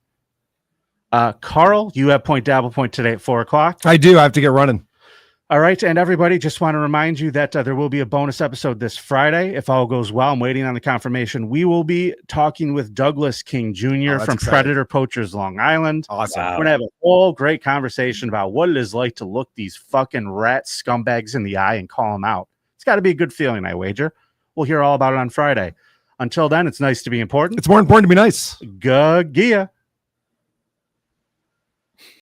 Karl, you have Point Dabble Point today at 4:00. I do. I have to get running. All right. And everybody, just want to remind you that there will be a bonus episode this Friday. If all goes well, I'm waiting on the confirmation. We will be talking with Douglas King Jr. from Predator Poachers Long Island. Awesome. We're going to have a whole great conversation about what it is like to look these fucking rat scumbags in the eye and call them out. It's got to be a good feeling, I wager. We'll hear all about it on Friday. Until then, it's nice to be important. It's more important to be nice. Good gear.